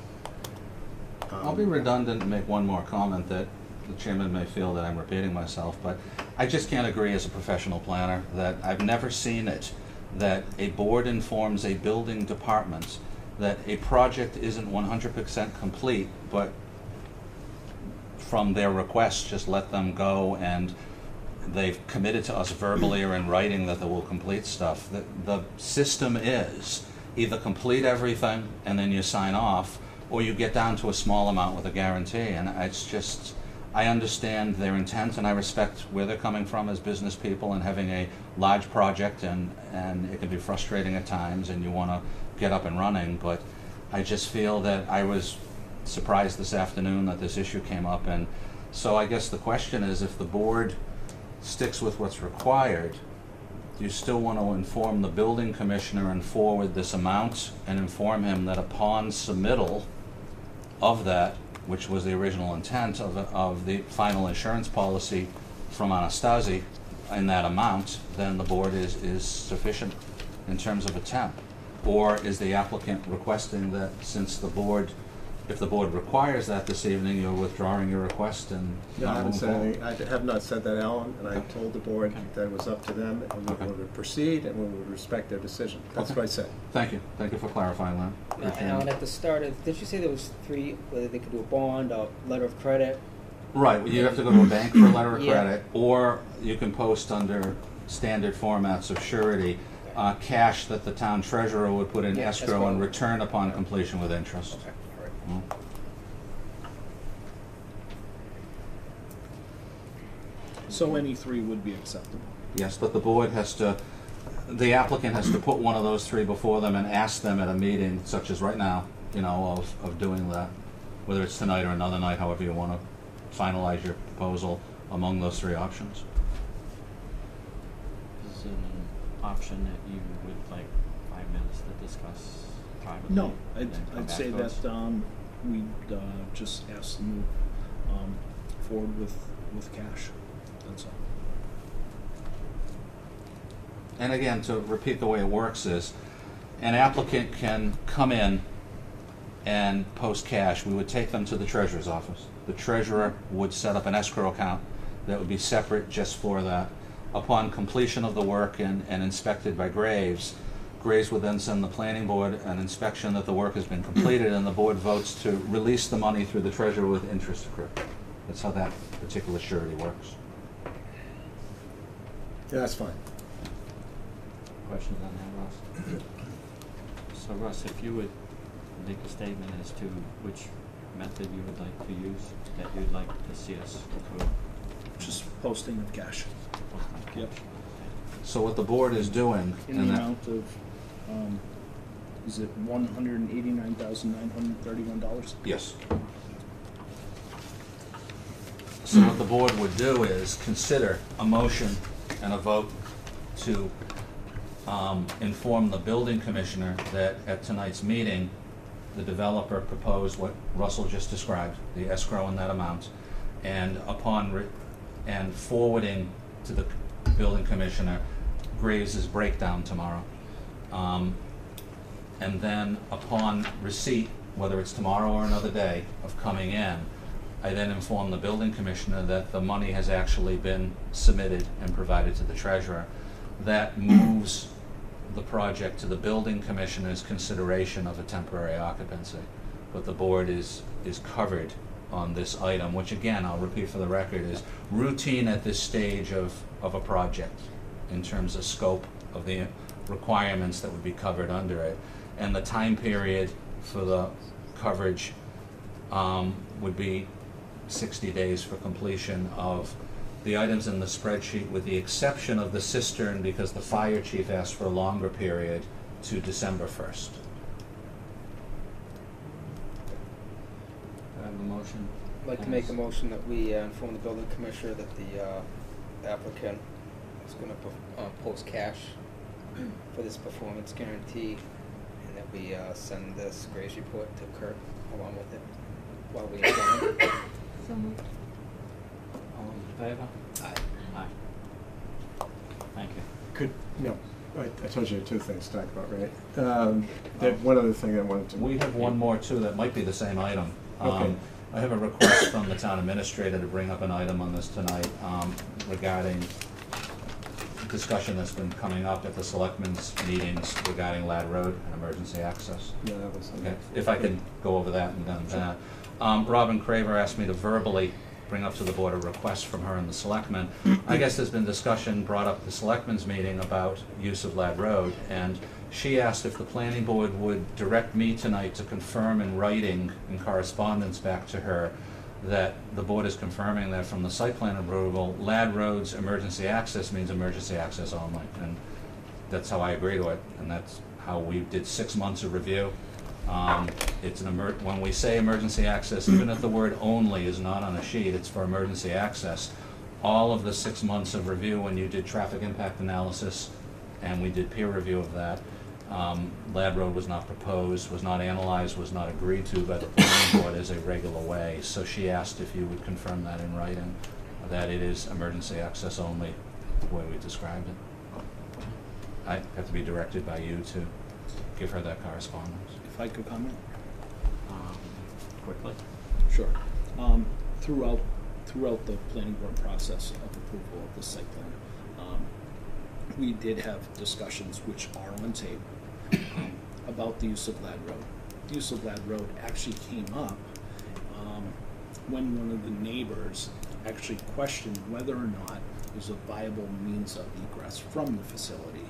I'll be redundant and make one more comment that the chairman may feel that I'm repeating myself, but I just can't agree as a professional planner that I've never seen it that a board informs a building department that a project isn't 100% complete, but from their request, just let them go, and they've committed to us verbally or in writing that they will complete stuff. The system is either complete everything and then you sign off, or you get down to a small amount with a guarantee. And it's just, I understand their intent and I respect where they're coming from as business people and having a large project, and it can be frustrating at times and you want to get up and running, but I just feel that I was surprised this afternoon that this issue came up. And so I guess the question is, if the board sticks with what's required, do you still want to inform the building commissioner and forward this amount and inform him that upon submittal of that, which was the original intent of the final insurance policy from Anastasi, in that amount, then the board is sufficient in terms of a temp? Or is the applicant requesting that since the board, if the board requires that this evening, you're withdrawing your request and No, I not haven't moving said forward? anything. I have not said that, Alan, and I Okay. told the board Okay. that it was up to them, and we Okay. would proceed, and we would respect their decision. That's Okay. what I said. Thank you. Thank you for clarifying that. Now, Appreciate Alan, it. at the start, didn't you say there was three, whether they could do a bond, a letter of credit? Right, you have to go to a bank for a letter of Yeah. credit, or you can post under standard formats of surety, cash that the town treasurer would put in Yeah, escrow and escrow. return upon completion with interest. Okay, all right. Mm. So any three would be acceptable. Yes, but the board has to, the applicant has to put one of those three before them and ask them at a meeting, such as right now, you know, of doing that, whether it's tonight or another night, however you want to finalize your proposal among those three options. Is it an option that you would like 5 minutes to discuss privately? No, and then come I'd back say to us? that we'd just ask to move forward with cash. That's all. And again, to repeat the way it works is, an applicant can come in and post cash, we would take them to the treasurer's office. The treasurer would set up an escrow account that would be separate just for that. Upon completion of the work and inspected by Graves, Graves would then send the planning board an inspection that the work has been completed, and the board votes to release the money through the treasurer with interest accrued. That's how that particular surety works. Yeah, that's fine. Questions on that, Russ? So Russ, if you would make a statement as to which method you would like to use, that you'd like to see us approve. Just posting of cash. Yep. So what the board is doing, In the amount of, is it $189,931? yes. So what the board would do is consider a motion and a vote to inform the building commissioner that at tonight's meeting, the developer proposed what Russell just described, the escrow in that amount, and and forwarding to the building commissioner Graves' breakdown tomorrow. And then upon receipt, whether it's tomorrow or another day of coming in, I then inform the building commissioner that the money has actually been submitted and provided to the treasurer. That moves the project to the building commissioner's consideration of a temporary occupancy. But the board is covered on this item, which again, I'll repeat for the record, is routine at this stage of a project in terms of scope of the requirements that would be covered under it. And the time period for the coverage would be 60 days for completion of the items in the spreadsheet, with the exception of the cistern, because the fire chief asked for a longer period, to December 1st. I have a motion. I'd like to make a motion that we inform the building commissioner that the applicant is going to post cash for this performance guarantee, and that we send this Graves report to Kurt along with it while we inform him. So moved. All in favor? Aye. Aye. Thank you. I told you two things to talk about, right? One other thing I wanted to. We have one more too that might be the same item. Okay. I have a request from the town administrator to bring up an item on this tonight regarding discussion that's been coming up at the selectmen's meetings regarding Ladd Road and emergency access. Yeah, that was. Okay, if I can go over that and then that. Robin Craver asked me to verbally bring up to the board a request from her and the selectmen. I guess there's been discussion brought up at the selectmen's meeting about use of Ladd Road, and she asked if the planning board would direct me tonight to confirm in writing in correspondence back to her that the board is confirming that from the site plan approval, Ladd Road's emergency access means emergency access only. And that's how I agree to it, and that's how we did 6 months of review. It's when we say emergency access, even if the word only is not on a sheet, it's for emergency access. All of the 6 months of review, when you did traffic impact analysis, and we did peer review of that, Ladd Road was not proposed, was not analyzed, was not agreed to by the planning board as a regular way. So she asked if you would confirm that in writing, that it is emergency access only, the way we described it. I have to be directed by you to give her that correspondence. If I could comment? Quickly. Sure. Throughout the planning board process of approval of the site plan, we did have discussions which are on tape about the use of Ladd Road. The use of Ladd Road actually came up when one of the neighbors actually questioned whether or not it was a viable means of egress from the facility.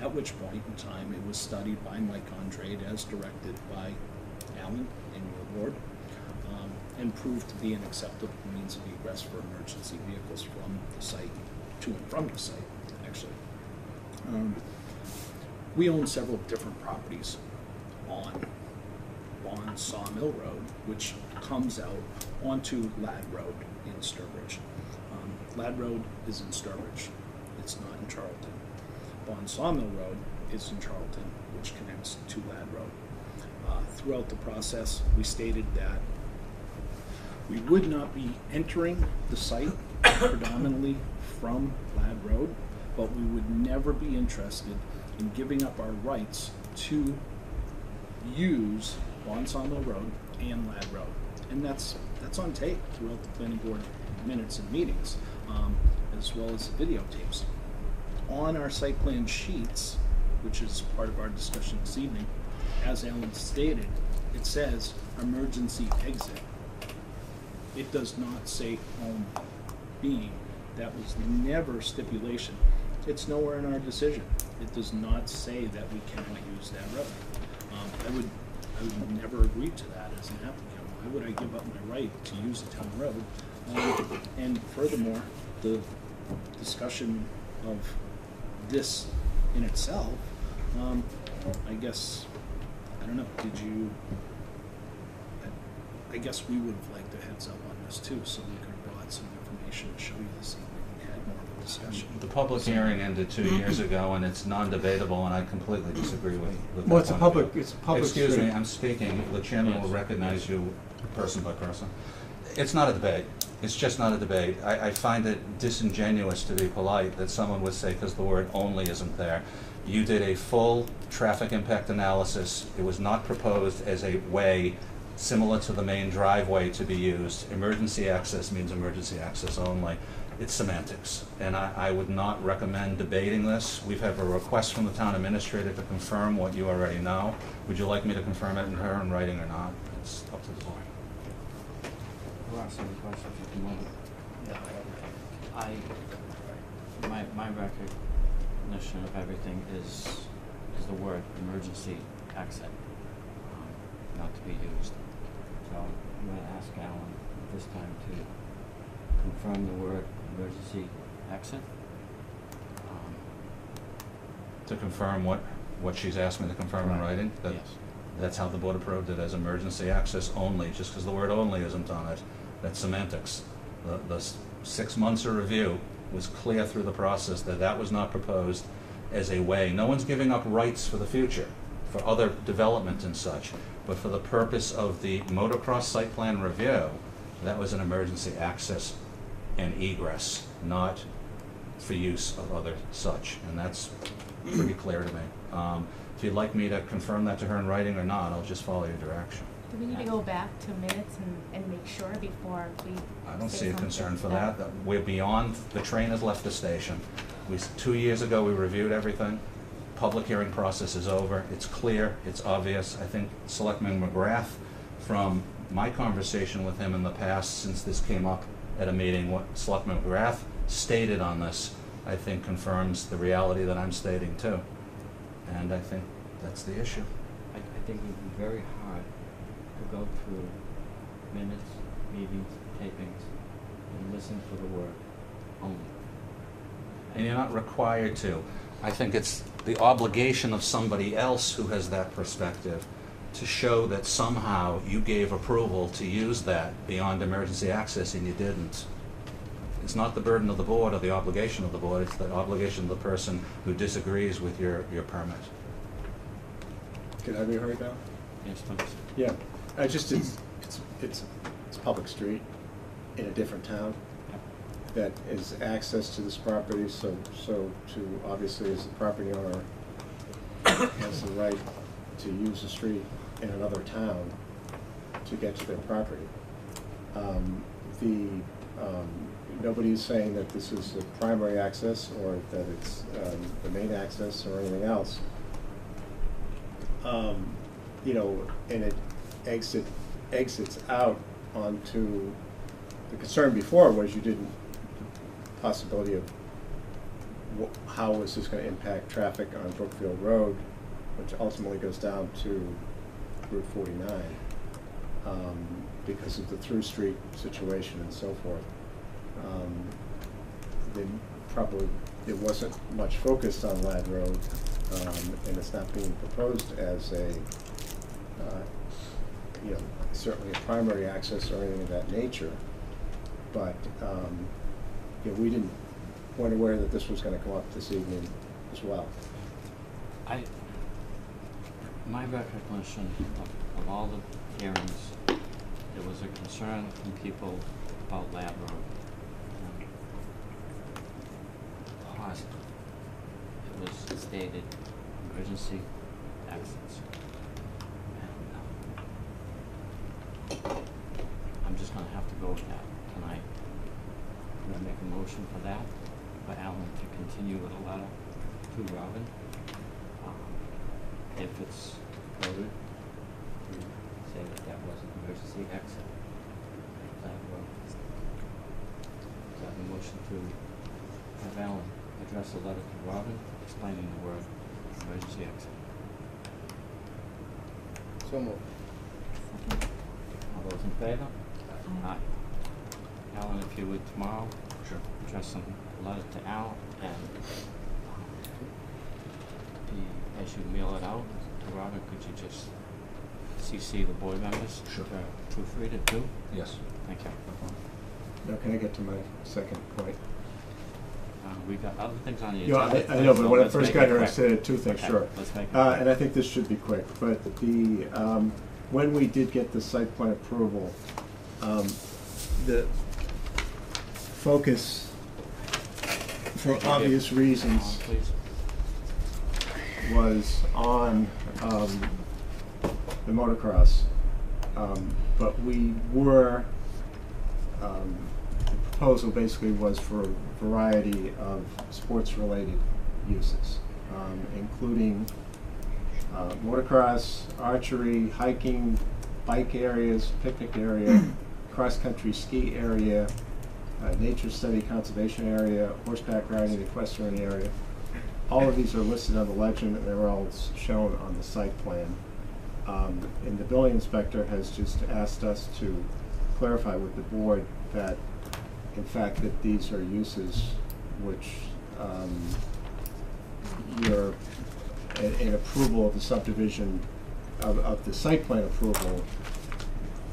At which point in time it was studied by Mike Andrade as directed by Alan and your board, and proved to be an acceptable means of egress for emergency vehicles from the site, to and from the site, actually. We own several different properties on Sawmill Road, which comes out onto Ladd Road in Sturbridge. Ladd Road is in Sturbridge. It's not in Charlton. On Sawmill Road is in Charlton, which connects to Ladd Road. Throughout the process, we stated that we would not be entering the site predominantly from Ladd Road, but we would never be interested in giving up our rights to use on Sawmill Road and Lad Road. And that's on tape throughout the planning board minutes and meetings, as well as videotapes. On our site plan sheets, which is part of our discussion this evening, as Alan stated, it says emergency exit. It does not say home being. That was never stipulation. It's nowhere in our decision. It does not say that we cannot use that road. I would never agree to that as an applicant. Why would I give up my right to use a town road? And furthermore, the discussion of this in itself, I guess, I don't know, I guess we would have liked a heads up on this too, so we could have brought some information to show you this evening and had more of a discussion. The public hearing ended 2 years ago, and it's non-debatable, and I completely disagree with Well, that it's a point of public- view. it's a public Excuse me, street. I'm speaking. The chairman will recognize you person by person. It's not a debate. It's just not a debate. I find it disingenuous, to be polite, that someone would say, because the word only isn't there. You did a full traffic impact analysis. It was not proposed as a way similar to the main driveway to be used. Emergency access means emergency access only. It's semantics, and I would not recommend debating this. We've had a request from the town administrator to confirm what you already know. Would you like me to confirm it in her in writing or not? It's up to the board. We'll ask any questions at the moment. My recognition of everything is the word emergency exit, not to be used. So I'm going to ask Alan at this time to confirm the word emergency exit. To confirm what she's asked me to confirm in writing? That Yes. That's how the board approved it, as emergency access only, just because the word only isn't on it. That's semantics. The 6 months of review was clear through the process that that was not proposed as a way. No one's giving up rights for the future, for other development and such, but for the purpose of the motocross site plan review, that was an emergency access and egress, not for use of other such, and that's pretty clear to me. If you'd like me to confirm that to her in writing or not, I'll just follow your direction. Do we need to go back to minutes and make sure before we I don't say see a something? concern for that. We're beyond, the train has left the station. 2 years ago, we reviewed everything. Public hearing process is over. It's clear, it's obvious. I think Selectman McGrath, from my conversation with him in the past, since this came up at a meeting, what Selectman McGrath stated on this, I think confirms the reality that I'm stating too. And I think that's the issue. I think it would be very hard to go through minutes, meetings, tapings, and listen for the word only. And you're not required to. I think it's the obligation of somebody else who has that perspective to show that somehow you gave approval to use that beyond emergency access and you didn't. It's not the burden of the board or the obligation of the board, it's the obligation of the person who disagrees with your permit. Can I be heard now? Yes, please. Yeah, it's public street in a different town that is access to this property, so to, obviously, as the property owner has the right to use the street in another town to get to their property. Nobody's saying that this is the primary access or that it's the main access or anything else. And it exits out onto, the concern before was you didn't, possibility of how is this going to impact traffic on Brookfield Road, which ultimately goes down to Route 49, because of the through street situation and so forth. It wasn't much focused on Lad Road, and it's not being proposed as a, certainly a primary access or anything of that nature. But we weren't aware that this was going to come up this evening as well. My recollection of all the hearings, there was a concern from people about Lab Road. Paused. It was stated emergency exits. And gonna have to go with that tonight. I'm gonna make a motion for that, for Alan to continue with a letter to Robin. If it's voted, to say that that was an emergency exit. Does that work? Is that the motion to have Alan address a letter to Robin explaining the word emergency exit? So moved. All those in favor? Aye. Alan, if you would tomorrow, Sure. address a letter to Al, and as you mail it out to Robin, could you just CC the board members? Sure. To proofread it too? Yes. Thank you. Now, can I get to my second point? We've got other things on the You know, agenda. I know, but so when I let's first make got it here, I quick. said two things, Okay, sure. let's make it And I think this should be quick, but when we did get the site plan approval, the focus, for obvious reasons, Please. was on the motocross. But we were, the proposal basically was for a variety of sports-related uses, including motocross, archery, hiking, bike areas, picnic area, cross-country ski area, nature study conservation area, horseback riding, equestrian area. All of these are listed on the legend, and they're all shown on the site plan. And the building inspector has just asked us to clarify with the board that, in fact, that these are uses which your an approval of the subdivision of the site plan approval,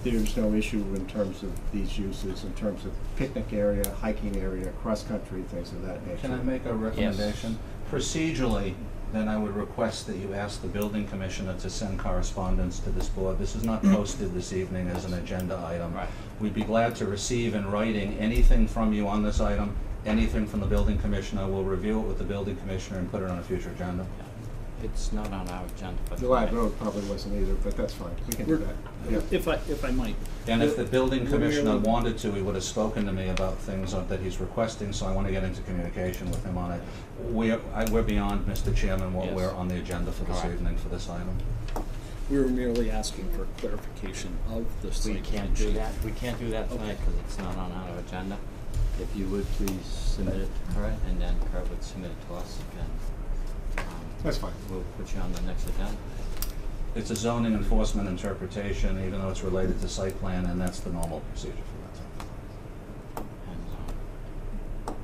there's no issue in terms of these uses, in terms of picnic area, hiking area, cross-country, things of that nature. Can I make a recommendation? Procedurally, then I would request that you ask the building commissioner to send correspondence to this board. This is not posted this evening as an agenda item. Right. We'd be glad to receive in writing anything from you on this item, anything from the building commissioner. We'll review it with the building commissioner and put it on a future agenda. It's not on our agenda for The Live tonight. Road probably wasn't either, but that's fine, we can do that. Yeah. If I might. And if the building We're commissioner merely- wanted to, he would have spoken to me about things that he's requesting, so I want to get into communication with him on it. We're beyond, Mr. Chairman, what Yes. we're on the agenda for this All right. evening for this item. We were merely asking for clarification of the site. We can't do that, we can't do that tonight because it's not on our agenda. If you would please submit it to Kurt, and then Kurt would submit it to us, and That's fine. we'll put you on the next agenda. It's a zoning enforcement interpretation, even though it's related to site plan, and that's the normal procedure for that. And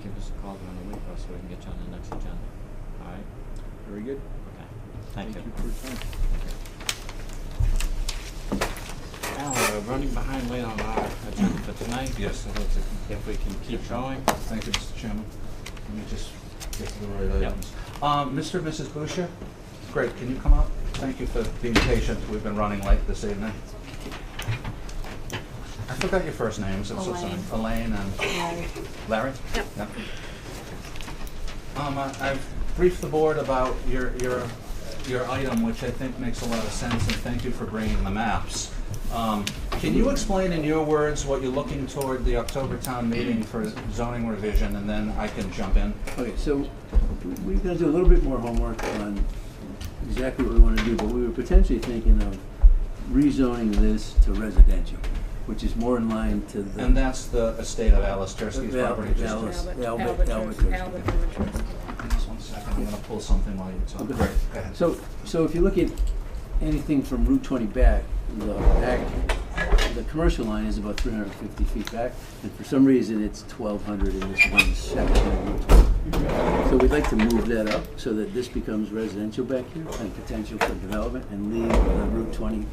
give us a call during the week or so we can get you on the next agenda. All right? Very good. Okay. Thank you. for your time. Al, we're running behind late on our agenda for tonight. Yes. So if we can keep going. Thank you, Mr. Chairman. Let me just get to the right Yep. items. Mr. and Mrs. Boucher? Great, can you come up? Thank you for being patient. We've been running late this evening. I forgot your first names, I'm so sorry. Elaine and Larry? Yep. Yep. I've briefed the board about your item, which I think makes a lot of sense, and thank you for bringing the maps. Can you explain in your words what you're looking toward the October town meeting for zoning revision, and then I can jump in? Okay, so we're gonna do a little bit more homework on exactly what we wanna do, but we were potentially thinking of rezoning this to residential, which is more in line to the. And that's the estate of Alice Tursky's property. Just Albert Tursky. Just 1 second, I'm gonna pull something while you talk. Okay. Great, go ahead. So if you look at anything from Route 20 back, the commercial line is about 350 feet back, and for some reason it's 1,200 in this one section of Route 20. So we'd like to move that up so that this becomes residential back here and potential for development, and leave the Route 20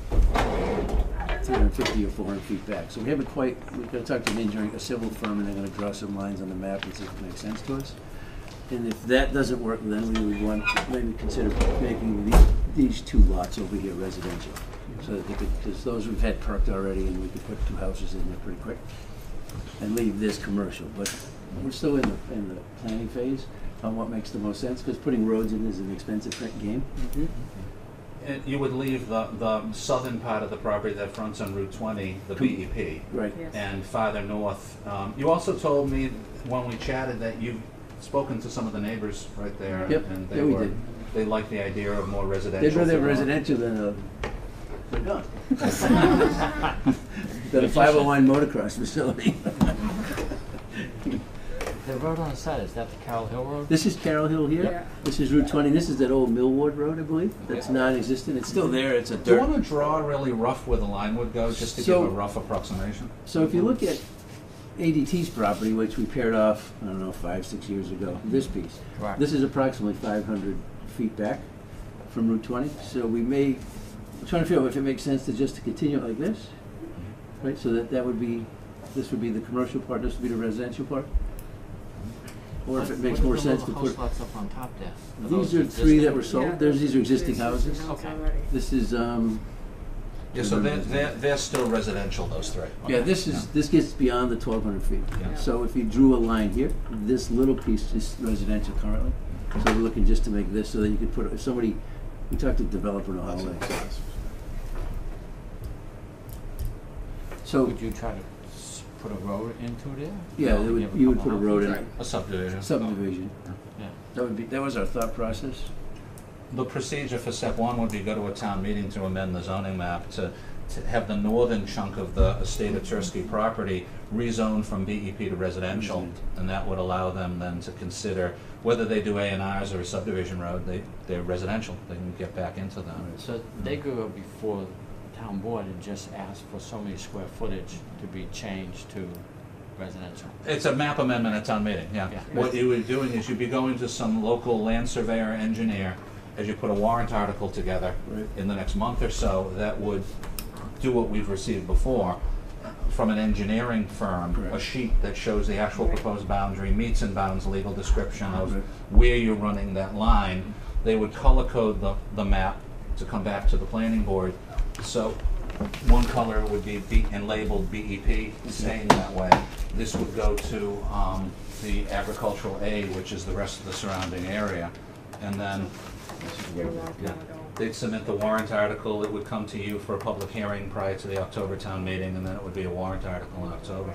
350 or 400 feet back. So we haven't quite, we've got to talk to an engineering, a civil firm, and they're going to draw some lines on the map and see if it makes sense to us. And if that doesn't work, then we would want to maybe consider making these two lots over here residential. So that they could, because those we've had perked already, and we could put 2 houses in there pretty quick, and leave this commercial. But we're still in the planning phase on what makes the most sense, because putting roads in is an expensive game. You would leave the southern part of the property that fronts on Route 20, the BEP. Right. Yes. And farther north, you also told me when we chatted that you've spoken to some of the neighbors right there. Yep. And Yeah, we did. They like the idea of more residential. They'd rather have throughout. residential than a gun. Than a 501 motocross facility. The road on the side, is that the Carroll Hill Road? This is Carroll Hill here. Yeah. This is Route 20. This is that old Millward Road, I believe. That's non-existent. It's still there. It's a Do you dirt. want to draw really rough where the line would go, just to So- give a rough approximation? So if you look at ADT's property, which we paired off, I don't know, 5-6 years ago, this piece. Correct. This is approximately 500 feet back from Route 20. So we may, I'm trying to figure out if it makes sense to just to continue it like this, right? So that would be, this would be the commercial part, this would be the residential part. Or if it makes more sense to What are put, the little house lots up on top there? these are three that were sold. These are existing houses. Okay. This is, Yeah, so they're still residential, those three. yeah, Okay. this gets beyond the 1,200 feet. Yeah. So if you drew a line here, this little piece is residential currently. So we're looking just to make this so that you could put, if somebody, we talked to the developer in the hallway. So, Would you try to put a road into there? yeah, No, they would, have you would couple put a road in, houses? A subdivision. subdivision. Yeah. That was our thought process. The procedure for step one would be go to a town meeting to amend the zoning map to have the northern chunk of the estate of Tursky property rezoned from BEP to residential, and that would allow them then to consider whether they do A&Rs or a subdivision road, they're residential, they can get back into them. So they go before town board and just ask for so many square footage to be changed to residential. It's a map amendment at town meeting, yeah. Yeah. What you would be doing is you'd be going to some local land surveyor or engineer as you put a warrant article together Right. in the next month or so that would do what we've received before from an engineering firm, Correct. a sheet that shows the actual proposed boundary, meets and bounds legal description of Right. where you're running that line. They would color code the map to come back to the planning board. So one color would be and labeled BEP, staying that way. This would go to the agricultural A, which is the rest of the surrounding area. And then they'd submit the warrant article, it would come to you for a public hearing prior to the October town meeting, and then it would be a warrant article in October.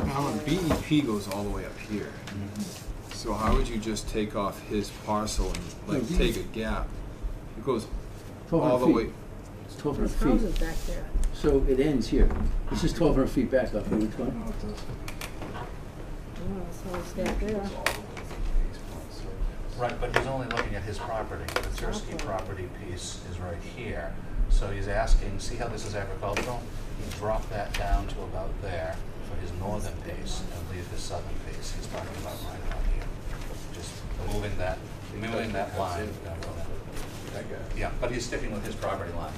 Alan, BEP goes all the way up here. So how would you just take off his parcel and like take a gap? It goes all the 1,200 way. feet. It's 1,200 feet. back there. So it ends here. It's just 1,200 feet back off Route 20. So it's back there. Right, but he's only looking at his property. The Tursky property piece is right here. So he's asking, see how this is agricultural? You drop that down to about there for his northern piece and leave his southern piece. He's talking about right about here. Just moving that line down to that. Yeah, but he's sticking with his property line.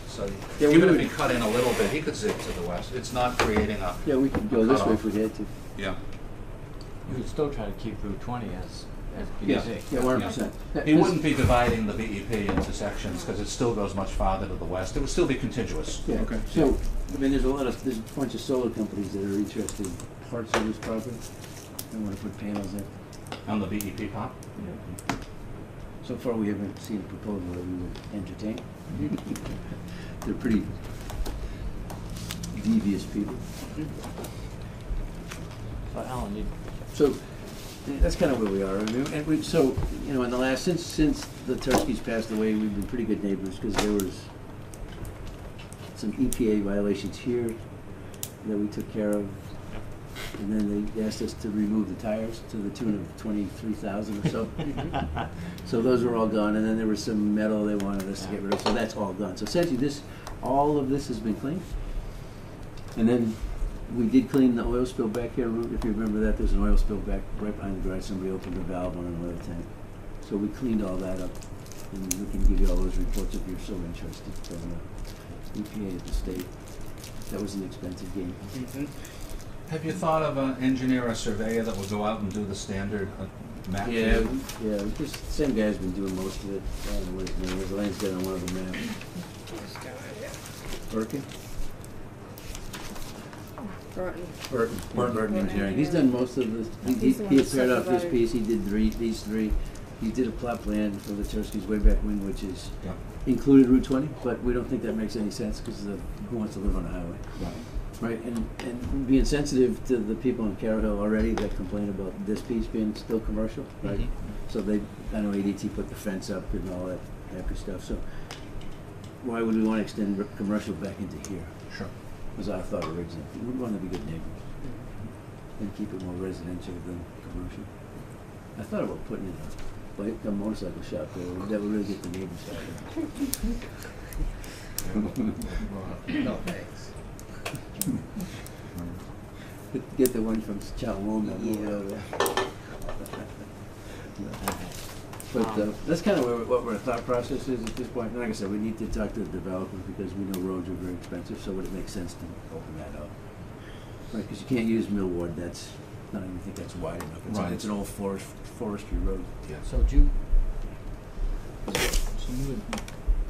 So Yeah, we even if would- he cut in a little bit, he could zip to the west. It's not creating a... Yeah, we could go this way cutoff. if we had to. Yeah. You would still try to keep Route 20 as Yeah, BZ. yeah, 100%. He wouldn't be dividing the BEP into sections because it still goes much farther to the west. It would still be contiguous. Yeah, so, I mean, there's a bunch of solar companies that are interested in parts of this property. They want to put panels in. On the BEP part? So far, we haven't seen a proposal that we would entertain. They're pretty devious people. So Alan, So that's kind of where we are. I mean, and we, so, you know, in the last, since the Turskys passed away, we've been pretty good neighbors because there was some EPA violations here that we took care of. And then they asked us to remove the tires to the tune of 23,000 or so. So those were all gone. And then there was some metal they wanted us to get rid of. So that's all gone. So essentially all of this has been cleaned. And then we did clean the oil spill back here. If you remember that, there's an oil spill back right behind the garage. Somebody opened the valve on an oil tank. So we cleaned all that up. And we can give you all those reports if you're so interested from the EPA at the state. That was an expensive game. Have you thought of an engineer or surveyor that would go out and do the standard map? Yeah, view? this same guy's been doing most of it. I don't know what his name is. Elaine's got on one of the maps. Birkin? Burton Engineering. He's done most of the, he He's the one had that paired off this subdivided. piece, he did these three. He did a plot plan for the Tursky's way back wing, which is Yeah. included Route 20, but we don't think that makes any sense because who wants to live on a highway? Right, and being sensitive to the people in Carroll Hill already that complain about this piece being still commercial, right? Mhm. So I know ADT put the fence up and all that happy stuff, so why would we want to extend commercial back into here? Sure. Was our thought originally. We want to be good neighbors and keep it more residential than commercial. I thought about putting in a motorcycle shop there. That would really get the neighbors out. No, thanks. Get the one from Chalmona, move it over there. But that's kind of what our thought process is at this point. And like I said, we need to talk to the developers because we know roads are very expensive, so would it make sense to open that up? Right, because you can't use Mill Ward, I don't even think that's wide enough. It's an old forestry road. Yeah. So would you would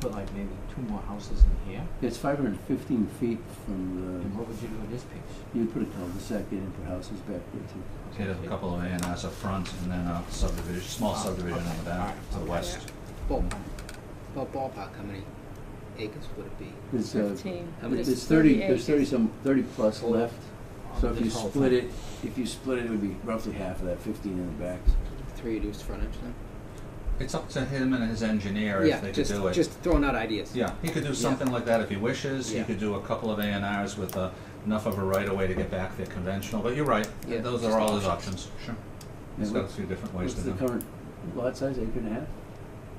put like maybe 2 more houses in here? It's 515 feet from And what would you do with this piece? you'd put a cul-de-sac in and put houses back there too. Okay, there's a couple of A&Rs up front and then a subdivision, small subdivision in the back to the west. About ballpark, how many acres would it be? There's, 15. there's 30 plus left. So if you This whole split thing. it would be roughly half of that, 15 in the back. 3 reduced frontage then? It's up to him and his engineer if they could do it. Just throwing out ideas. Yeah, he could do something like that if he wishes. He Yeah. could do a couple of A&Rs with enough of a right-of-way to get back there conventional. But you're right, Yeah, those just are all his options. options. Sure. He's got a few different ways What's to the do it. current lot size, acre and a half?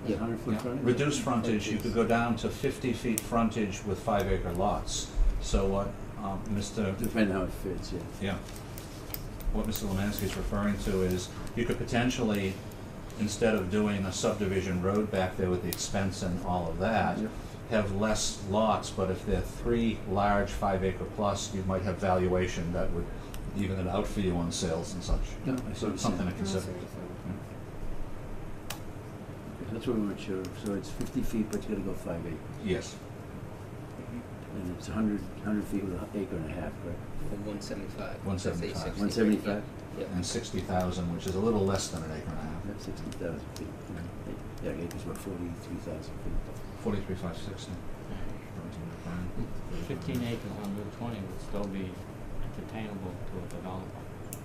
Yeah. 100-foot Yeah. frontage? Reduced frontage, you could go down to 50 feet frontage with 5-acre lots. So what Mr. Depending how it fits, yeah. Yeah. What Mr. Lemansky's referring to is you could potentially, instead of doing a subdivision road back there with the expense and all of that, Yep. have less lots, but if they're 3 large 5-acre plus, you might have valuation that would even it out for you on sales and such. No, I see So what it's you're something to saying. consider. That's what we weren't sure of. So it's 50 feet, but you gotta go 5 acres. Yes. And it's 100 feet with an acre and a half, correct? 175. 175. 175? Yep. And 60,000, which is a little less than an acre and a half. That's 60,000 feet. Yeah, acres, what, 43,000 feet? 43,560. 15 acres on Route 20 would still be entertainable to a developer.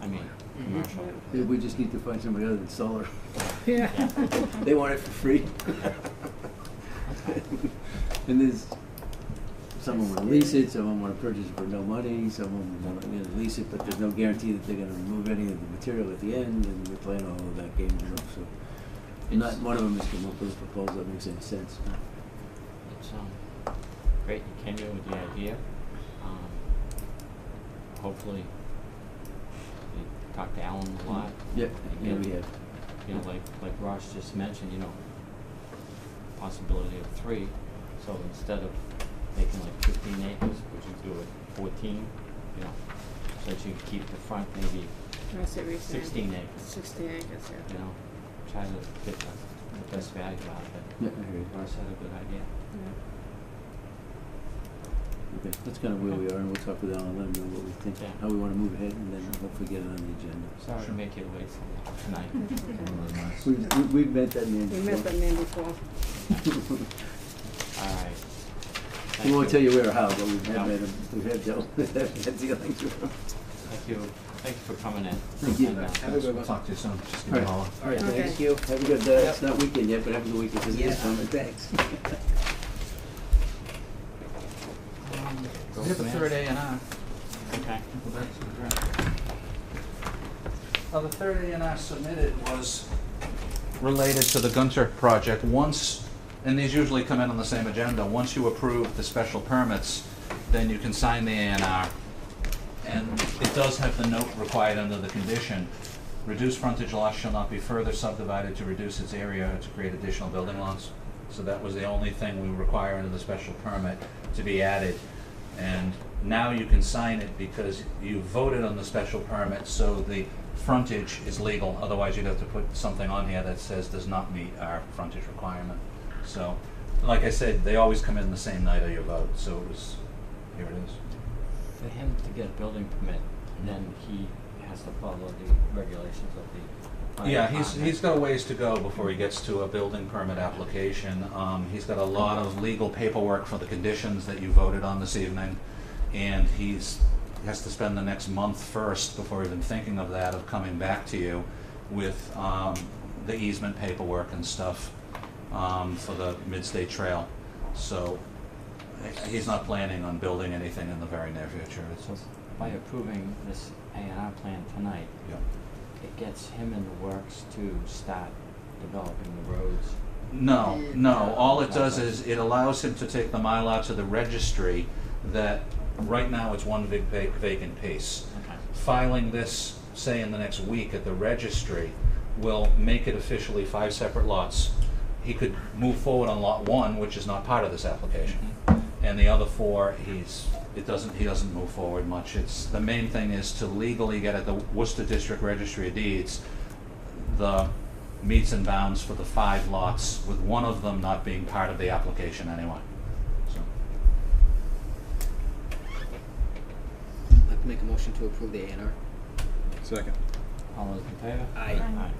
I mean, commercial. Yeah, we just need to find somebody other than solar. Yeah. They want it for free. And there's, some of them want to lease it, some of them want to purchase it for no money, some of them want to lease it, but there's no guarantee that they're going to remove any of the material at the end, and we're playing all of that game, you know, so. Not one of them has come up with a proposal that makes any sense. It's great you came in with the idea. Hopefully, you talked to Alan a lot. Yep, yeah, we have. You know, like Ross just mentioned, you know, possibility of 3. So instead of making like 15 acres, would you do it 14? You know, so that you could keep the front maybe I see what you're saying. 16 acres. 16 acres, yeah. You know, try to get the best value out of it. Yeah, I hear you. Ross had a good idea. Okay, that's kind of where we are, and we'll talk with Alan and let him know what we think, Yeah. how we want to move ahead, and then hopefully get it on the agenda. Sorry to make you wait so long tonight. We've met that man We before. met that man before. All right. We won't tell you where or how, but we've No. met him, we've had dealt with that dealings with him. Thank you. Thank you for coming in. Thank you. And, Have a good one. Talk to you soon. Just give me a holler. All right, Okay. thank you. Have a good day. It's not weekend yet, but have a good weekend, because it is coming. thanks. We have a third A&R. Okay. The third A&R submitted was related to the Gunter project. Once, and these usually come in on the same agenda, once you approve the special permits, then you can sign the A&R. And it does have the note required under the condition. Reduced frontage lots shall not be further subdivided to reduce its area or to create additional building lots. So that was the only thing we require under the special permit to be added. And now you can sign it because you voted on the special permit, so the frontage is legal. Otherwise, you'd have to put something on here that says does not meet our frontage requirement. So, like I said, they always come in the same night of your vote, so it was, here it is. for him to get a building permit, then he has to follow the regulations of the fire Yeah, department. he's got a ways to go before he gets to a building permit application. He's got a lot of legal paperwork for the conditions that you voted on this evening, and he has to spend the next month first before even thinking of that, of coming back to you with the easement paperwork and stuff for the Mid-State Trail. So he's not planning on building anything in the very near future. It's So by approving this A&R plan tonight, yeah. it gets him in the works to start developing the roads. No. All it does is it allows him to take the Mylar to the registry that right now it's one big vacant piece. Okay. Filing this, say in the next week at the registry, will make it officially 5 separate lots. He could move forward on lot 1, which is not part of this application. And the other 4, he doesn't move forward much. It's the main thing is to legally get at the Worcester District Registry of Deeds the meets and bounds for the 5 lots, with one of them not being part of the application anyway. So, I'd like to make a motion to approve the A&R. Second. All those in favor? Aye. Aye.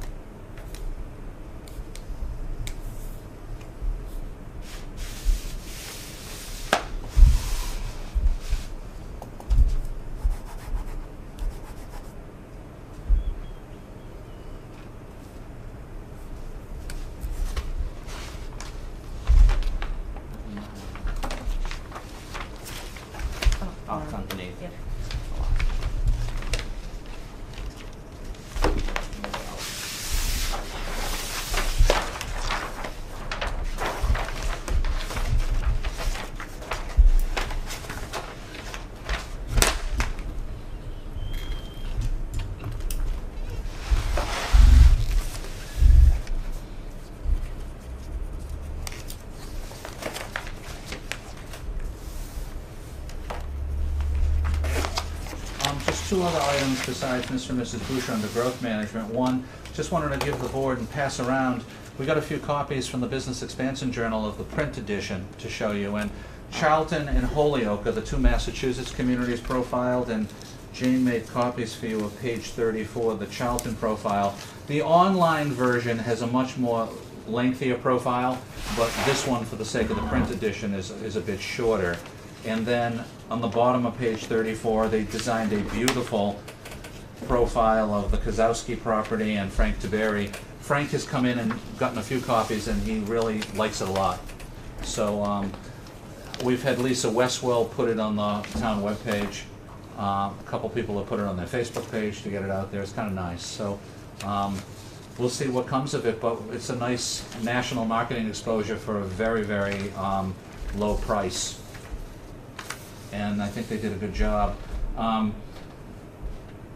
Oh, it's underneath. Yep. Just 2 other items besides Mr. and Mrs. Boucher under growth management. One, just wanted to give the board and pass around, we got a few copies from the Business Expansion Journal of the print edition to show you. And Charlton and Holyoke are the 2 Massachusetts communities profiled, and Jane made copies for you of page 34 of the Charlton profile. The online version has a much more lengthier profile, but this one, for the sake of the print edition, is a bit shorter. And then on the bottom of page 34, they designed a beautiful profile of the Kozowski property and Frank Tiberi. Frank has come in and gotten a few copies, and he really likes it a lot. So we've had Lisa Westwell put it on the town webpage. A couple people have put it on their Facebook page to get it out there. It's kind of nice. So we'll see what comes of it, but it's a nice national marketing exposure for a very, very low price. And I think they did a good job.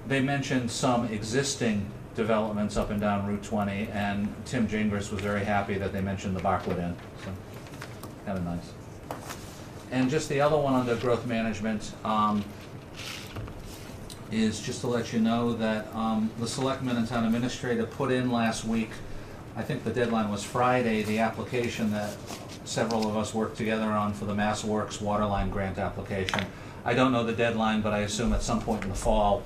They mentioned some existing developments up and down Route 20, and Tim Gingras was very happy that they mentioned the Barkwood Inn, so kind of nice. And just the other one under growth management is just to let you know that the selectman and town administrator put in last week, I think the deadline was Friday, the application that several of us worked together on for the Mass Works Waterline Grant application. I don't know the deadline, but I assume at some point in the fall,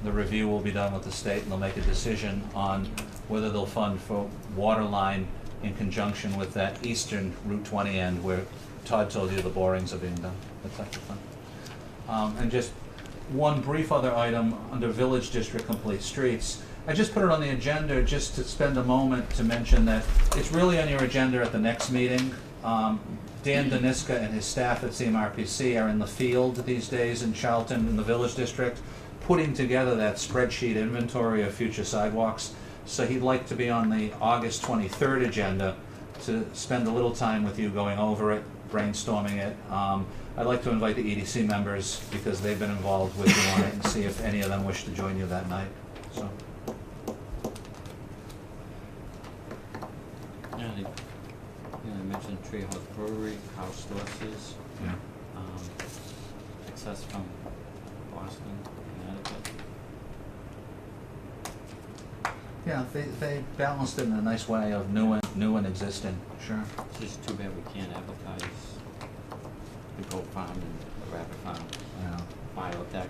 the review will be done with the state, and they'll make a decision on whether they'll fund for Waterline in conjunction with that eastern Route 20 end where Todd told you the borings are being done. That's actually fun. And just one brief other item under Village District Complete Streets. I just put it on the agenda just to spend a moment to mention that it's really on your agenda at the next meeting. Dan Daniska and his staff at CMRPC are in the field these days in Charlton in the Village District, putting together that spreadsheet inventory of future sidewalks. So he'd like to be on the August 23rd agenda to spend a little time with you going over it, brainstorming it. I'd like to invite the EDC members because they've been involved with you on it, and see if any of them wish to join you that night. So. Yeah, they mentioned Treehouse Brewery, House Horses, Yeah. access from Boston, Connecticut. Yeah, they balanced it in a nice way of new and existing. Sure. It's just too bad we can't advertise the goat farm and the rabbit farm. Yeah. biotech.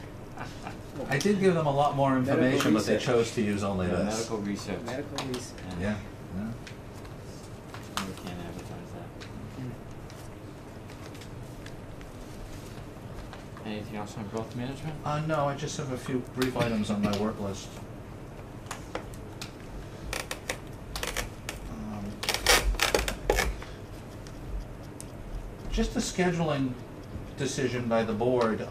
I did give them a lot more Medical information, but they research. chose to use only Yeah, this. medical research. Medical research. And Yeah, yeah. We can't advertise that. Anything else on growth management? No, I just have a few brief items on my work list. Just a scheduling decision by the board.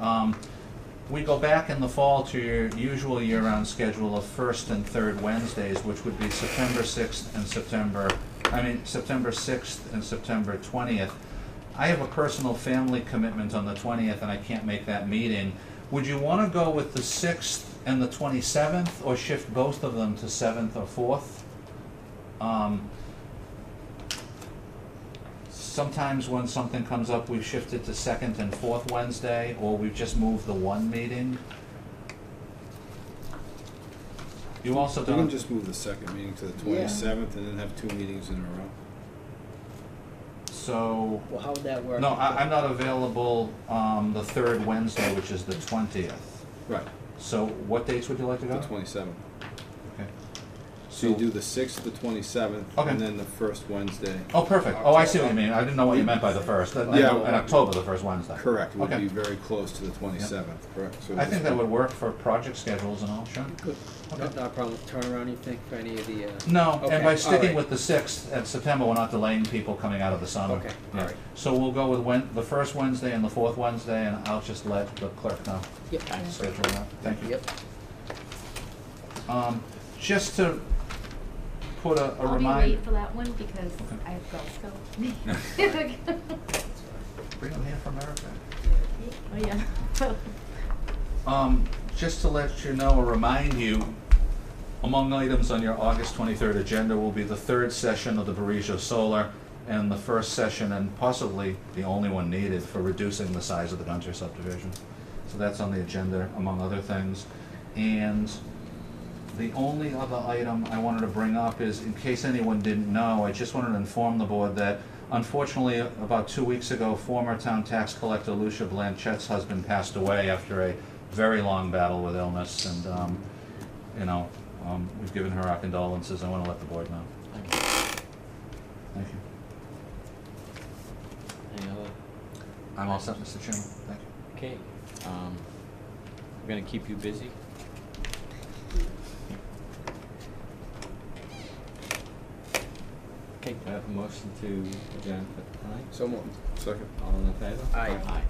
We go back in the fall to your usual year-round schedule of first and third Wednesdays, which would be September 6th and September 6th and September 20th. I have a personal family commitment on the 20th and I can't make that meeting. Would you want to go with the 6th and the 27th or shift both of them to 7th or 4th? Sometimes when something comes up, we've shifted to second and fourth Wednesday, or we've just moved the one meeting. You also We can don't, just move the second meeting to the Yeah. 27th and then have 2 meetings in a row. so, Well, how would that work? no, I'm not available the third Wednesday, which is the 20th. Right. So what dates would you like to The go? 27th. Okay. So you do the 6th, the 27th, Okay. and then the first Wednesday. Oh, perfect. Oh, I see what you mean. I didn't know what you meant by the first. Yeah. In October, the first Wednesday. Correct, would Okay. be very close to the 27th, correct? So I think that would work for project schedules and all, sure. Good. Okay. Not a problem with turnaround, you think, for any of the, No, Okay, and by all sticking right. with the 6th at September, we're not delaying people coming out of the summer. Okay, Yeah. all right. So we'll go with the first Wednesday and the fourth Wednesday, and I'll just let the clerk know. Yep. Schedule that. Thank you. Yep. Just to put a I'll be reminder. late for that one because Okay. I have Girl Scout. Bring them here from America. Oh, yeah. Just to let you know or remind you, among items on your August 23rd agenda will be the third session of the Barisio Solar and the first session and possibly the only one needed for reducing the size of the Gunter subdivision. So that's on the agenda, among other things. And the only other item I wanted to bring up is, in case anyone didn't know, I just wanted to inform the board that unfortunately, about 2 weeks ago, former town tax collector Lucia Blanchette's husband passed away after a very long battle with illness, and we've given her our condolences. I want to let the board know. Thank you. Thank you. Any other? I'm all set, Mr. Chairman. Thank you. Okay. We're gonna keep you busy. Okay, do I have a motion to adjourn for tonight? So moved. Second. All in favor? Aye. Aye.